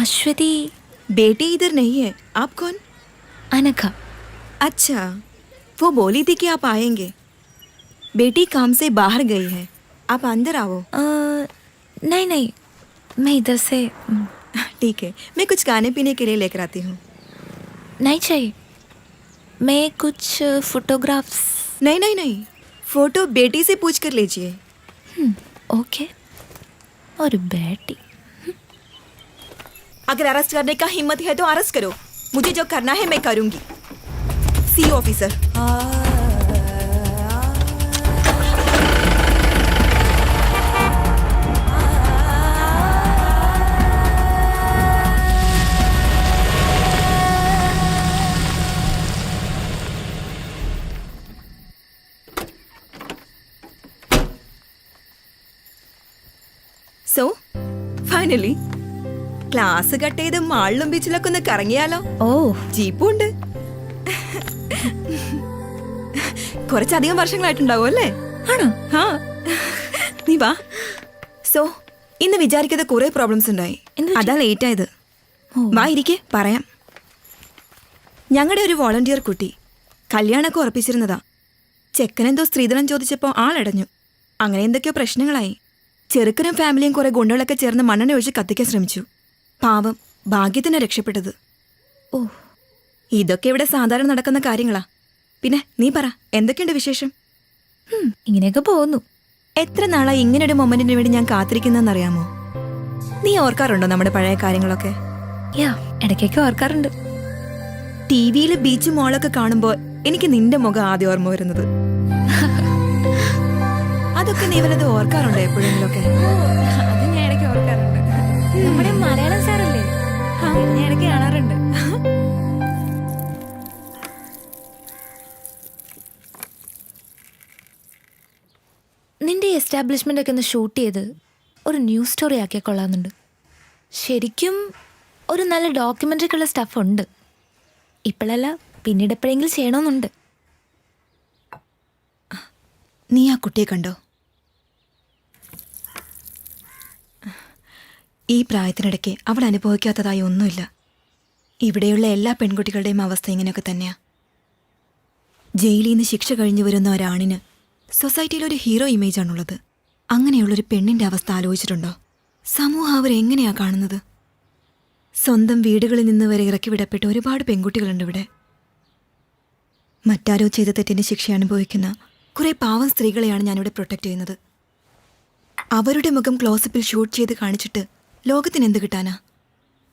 अश्वती बेटी इधर नहीं है. आप कौन? अनघा. अच्छा, वो बोली थी कि आप आएंगे. बेटी काम से बाहर गई है, आप अंदर आओ. नहीं नहीं, मैं इधर से. ठीक है, मैं कुछ खाने पीने के लिए लेकर आती हूँ. नहीं चाहिए, मैं कुछ फोटोग्राफ्स. नहीं नहीं नहीं, फोटो बेटी से पूछ कर लीजिए. ओके. और बेटी, अगर अरेस्ट करने का हिम्मत है तो अरेस्ट करो. मुझे जो करना है मैं करूंगी. C officer. So finally class cut ചെയ്ത് മാളിലും ബീച്ചിലൊക്കെ ഒന്ന് കറങ്ങിയാലോ? ഓ, ജീപ്പും ഉണ്ട്. കുറച്ചധികം വർഷങ്ങളായിട്ടുണ്ടാവും അല്ലേ? ആണോ? ആ, നീ വാ. സോ ഇന്ന് വിചാരിക്കാതെ കുറെ പ്രോബ്ലംസ് ഉണ്ടായി. അതാ ലേറ്റ് ആയത്. വാ ഇരിക്കെ, പറയാം. ഞങ്ങളുടെ ഒരു വോളണ്ടിയർ കുട്ടി കല്യാണമൊക്കെ ഉറപ്പിച്ചിരുന്നതാ. ചെക്കനെന്തോ സ്ത്രീധനം ചോദിച്ചപ്പോൾ ആളടഞ്ഞു. അങ്ങനെ എന്തൊക്കെയോ പ്രശ്നങ്ങളായി. ചെറുക്കനും ഫാമിലിയും കുറെ ഗുണ്ടകളൊക്കെ ചേർന്ന് മണ്ണെണ്ണ ഒഴിച്ച് കത്തിക്കാൻ ശ്രമിച്ചു. പാവം, ഭാഗ്യത്തിന് രക്ഷപ്പെട്ടത്. ഓ, ഇതൊക്കെ ഇവിടെ സാധാരണ നടക്കുന്ന കാര്യങ്ങളാ. പിന്നെ നീ പറ, എന്തൊക്കെയുണ്ട് വിശേഷം? ഇങ്ങനെയൊക്കെ പോകുന്നു. എത്ര നാളായി ഇങ്ങനൊരു മൊമെന്റിന് വേണ്ടി ഞാൻ കാത്തിരിക്കുന്നറിയാമോ? നീ ഓർക്കാറുണ്ടോ നമ്മുടെ പഴയ കാര്യങ്ങളൊക്കെ? ഇടയ്ക്കൊക്കെ ഓർക്കാറുണ്ട്. ടിവിയിൽ ബീച്ച് മോളൊക്കെ കാണുമ്പോൾ എനിക്ക് നിന്റെ മുഖം ആദ്യം ഓർമ്മ വരുന്നത്. അതൊക്കെ നീ വല്ലത് ഓർക്കാറുണ്ടോ എപ്പോഴെങ്കിലും ഒക്കെ? അത് ഞാൻ ഇടയ്ക്ക് ഓർക്കാറുണ്ട്. നമ്മുടെ മലയാളം സാറല്ലേ, ഞാൻ ഇടയ്ക്ക് കാണാറുണ്ട്. നിന്റെ എസ്റ്റാബ്ലിഷ്മെൻ്റ് ഒക്കെ ഒന്ന് ഷൂട്ട് ചെയ്ത് ഒരു ന്യൂസ് സ്റ്റോറി ആക്കിയാൽ കൊള്ളാമെന്നുണ്ട്. ശരിക്കും ഒരു നല്ല ഡോക്യുമെൻ്ററിക്കുള്ള സ്റ്റഫ് ഉണ്ട്. ഇപ്പോഴല്ല, പിന്നീട് എപ്പോഴെങ്കിലും ചെയ്യണമെന്നുണ്ട്. നീ ആ കുട്ടിയെ കണ്ടോ? ഈ പ്രായത്തിനിടയ്ക്ക് അവൾ അനുഭവിക്കാത്തതായി ഒന്നുമില്ല. ഇവിടെയുള്ള എല്ലാ പെൺകുട്ടികളുടെയും അവസ്ഥ ഇങ്ങനെയൊക്കെ തന്നെയാ. ജയിലിൽ നിന്ന് ശിക്ഷ കഴിഞ്ഞു വരുന്ന ഒരാണിന് സൊസൈറ്റിയിൽ ഒരു ഹീറോ ഇമേജാണുള്ളത്. അങ്ങനെയുള്ളൊരു പെണ്ണിൻ്റെ അവസ്ഥ ആലോചിച്ചിട്ടുണ്ടോ? സമൂഹം അവരെങ്ങനെയാ കാണുന്നത്? സ്വന്തം വീടുകളിൽ നിന്ന് വരെ ഇറക്കി വിടപ്പെട്ട ഒരുപാട് പെൺകുട്ടികളുണ്ട് ഇവിടെ. മറ്റാരോ ചെയ്ത തെറ്റിൻ്റെ ശിക്ഷ അനുഭവിക്കുന്ന കുറേ പാവം സ്ത്രീകളെയാണ് ഞാനിവിടെ പ്രൊട്ടക്റ്റ് ചെയ്യുന്നത്. അവരുടെ മുഖം ക്ലോസപ്പിൽ ഷൂട്ട് ചെയ്ത് കാണിച്ചിട്ട് ലോകത്തിന് എന്ത് കിട്ടാനാ?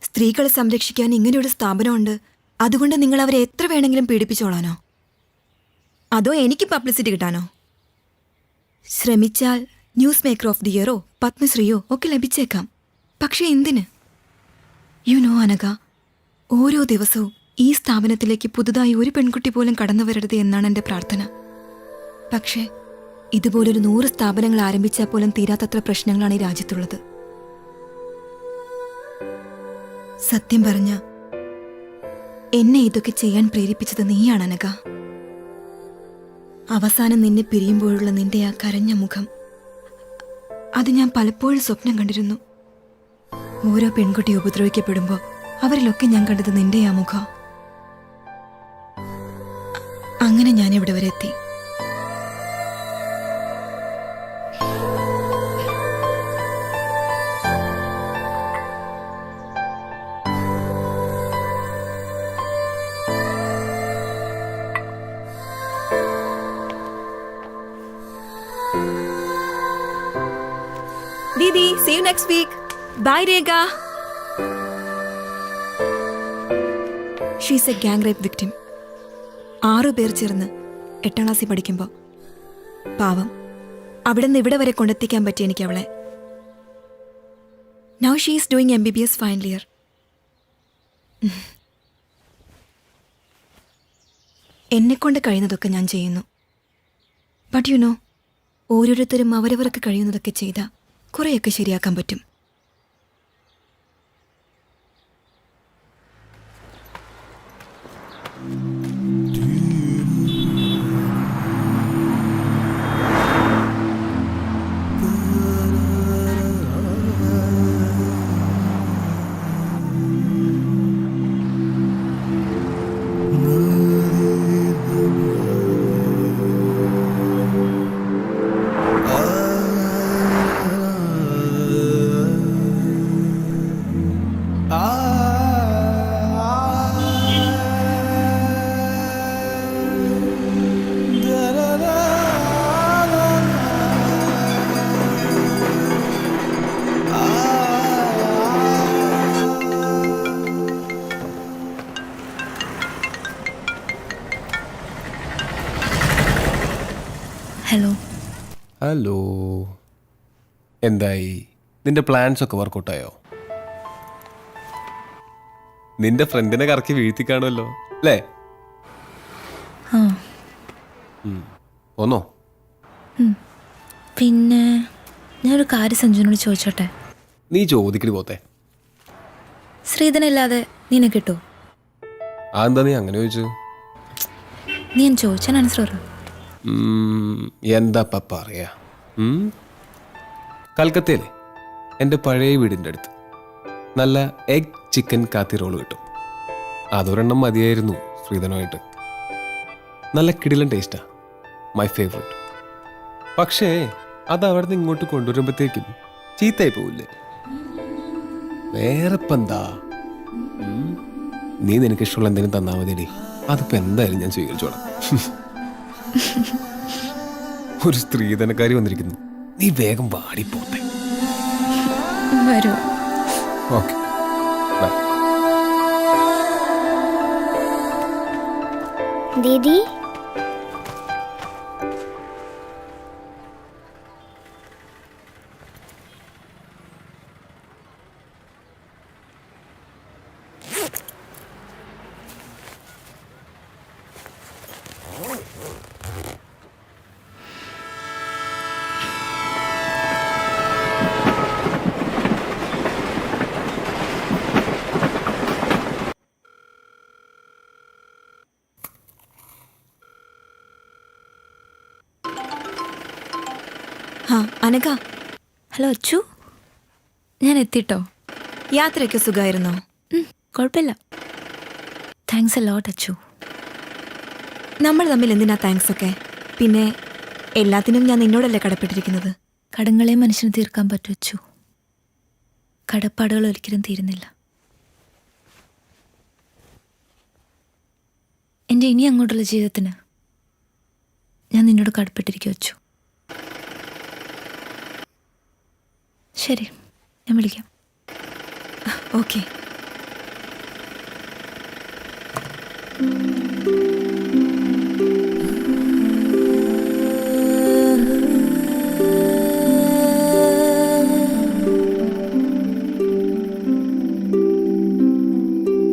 സ്ത്രീകളെ സംരക്ഷിക്കാൻ ഇങ്ങനെയൊരു സ്ഥാപനമുണ്ട്, അതുകൊണ്ട് നിങ്ങൾ അവരെ എത്ര വേണമെങ്കിലും പീഡിപ്പിച്ചോളാനോ? അതോ എനിക്ക് പബ്ലിസിറ്റി കിട്ടാനോ? ശ്രമിച്ചാൽ ന്യൂസ് മേക്കർ ഓഫ് ദി ഇയറോ പത്മശ്രീയോ ഒക്കെ ലഭിച്ചേക്കാം. പക്ഷേ എന്തിന്? യു നോ അനഘ, ഓരോ ദിവസവും ഈ സ്ഥാപനത്തിലേക്ക് പുതുതായി ഒരു പെൺകുട്ടി പോലും കടന്നു വരരുത് എന്നാണ് എൻ്റെ പ്രാർത്ഥന. പക്ഷേ ഇതുപോലൊരു 100 സ്ഥാപനങ്ങൾ ആരംഭിച്ചാൽ പോലും തീരാത്തത്ര പ്രശ്നങ്ങളാണ് ഈ രാജ്യത്തുള്ളത്. സത്യം പറഞ്ഞ എന്നെ ഇതൊക്കെ ചെയ്യാൻ പ്രേരിപ്പിച്ചത് നീയാണ് അനഘ. അവസാനം നിന്നെ പിരിയുമ്പോഴുള്ള നിന്റെ ആ കരഞ്ഞ മുഖം, അത് ഞാൻ പലപ്പോഴും സ്വപ്നം കണ്ടിരുന്നു. ഓരോ പെൺകുട്ടി ഉപദ്രവിക്കപ്പെടുമ്പോൾ അവരിലൊക്കെ ഞാൻ കണ്ടത് നിന്റെ ആ മുഖം. അങ്ങനെ ഞാൻ ഇവിടെ വരെ എത്തി. Didi, see you next week. Bye, Rega. She's a gang rape victim. 6 പേർ ചേർന്ന് 8ാം ക്ലാസ്സിൽ പഠിക്കുമ്പോൾ പാവം അവിടെ നിന്ന് ഇവിടെ വരെ കൊണ്ടെത്തിക്കാൻ പറ്റി എനിക്ക് അവളെ. Now she is doing MBBS final year. എന്നെക്കൊണ്ട് കഴിയുന്നതൊക്കെ ഞാൻ ചെയ്യുന്നു. ബട്ട് യു നോ, ഓരോരുത്തരും അവരവർക്ക് കഴിയുന്നതൊക്കെ ചെയ്താൽ കുറേയൊക്കെ ശരിയാക്കാൻ പറ്റും. ഹലോ. ഹലോ, എന്തായി? നിന്റെ പ്ലാൻസ് ഒക്കെ വർക്കൗട്ടായോ? നിന്റെ ഫ്രണ്ടിനെ കറക്കി വീഴ്ത്തി കാണുമല്ലോ അല്ലേ? പിന്നെ ഞാനൊരു കാര്യം സഞ്ജുവിനോട് ചോദിച്ചോട്ടെ? നീ ചോദിക്കടി പോത്തെ. ശ്രീധനല്ലാതെ നിന്നെ കിട്ടുമോ? അതെന്താ നീ അങ്ങനെ ചോദിച്ചു? നീ ഞാൻ ചോദിച്ചാൽ ആൻസർ പറ. എന്താ പറയാ? കൽക്കത്തയിലെ എൻ്റെ പഴയ വീടിൻ്റെ അടുത്ത് നല്ല എഗ് ചിക്കൻ കാത്തി റോള് കിട്ടും. അതൊരെണ്ണം മതിയായിരുന്നു ശ്രീധനുമായിട്ട്. നല്ല കിടിലൻ ടേസ്റ്റാ, മൈ ഫേവറേറ്റ്. പക്ഷേ അത് അവിടെ നിന്ന് ഇങ്ങോട്ട് കൊണ്ടുവരുമ്പോഴത്തേക്കും ചീത്തയായി പോവില്ലേ? വേറെ ഇപ്പം എന്താ? നീ നിനക്ക് ഇഷ്ടമുള്ള എന്തെങ്കിലും തന്നാൽ മതിയടി, അതിപ്പോൾ എന്തായാലും ഞാൻ സ്വീകരിച്ചോളാം. ഒരു സ്ത്രീധനക്കാരി വന്നിരിക്കുന്നു, നീ വേഗം വാടിപ്പോത്തെ. വരൂ. Okay, by. ദീദി ആ അനഘ. ഹലോ അച്ചു, ഞാൻ എത്തിട്ടോ. യാത്രയൊക്കെ സുഖമായിരുന്നോ? കുഴപ്പമില്ല. Thanks a lot Achu. നമ്മൾ തമ്മിൽ എന്തിനാ താങ്ക്സ് ഒക്കെ? പിന്നെ എല്ലാത്തിനും ഞാൻ നിന്നോടല്ലേ കടപ്പെട്ടിരിക്കുന്നത്. കടങ്ങളെ മനുഷ്യന് തീർക്കാൻ പറ്റൂ അച്ചു, കടപ്പാടുകൾ ഒരിക്കലും തീരുന്നില്ല. എൻ്റെ ഇനി അങ്ങോട്ടുള്ള ജീവിതത്തിന് ഞാൻ നിന്നോട് കടപ്പെട്ടിരിക്കും അച്ചു. ശരി, ഞാൻ വിളിക്കാം. ഓക്കെ.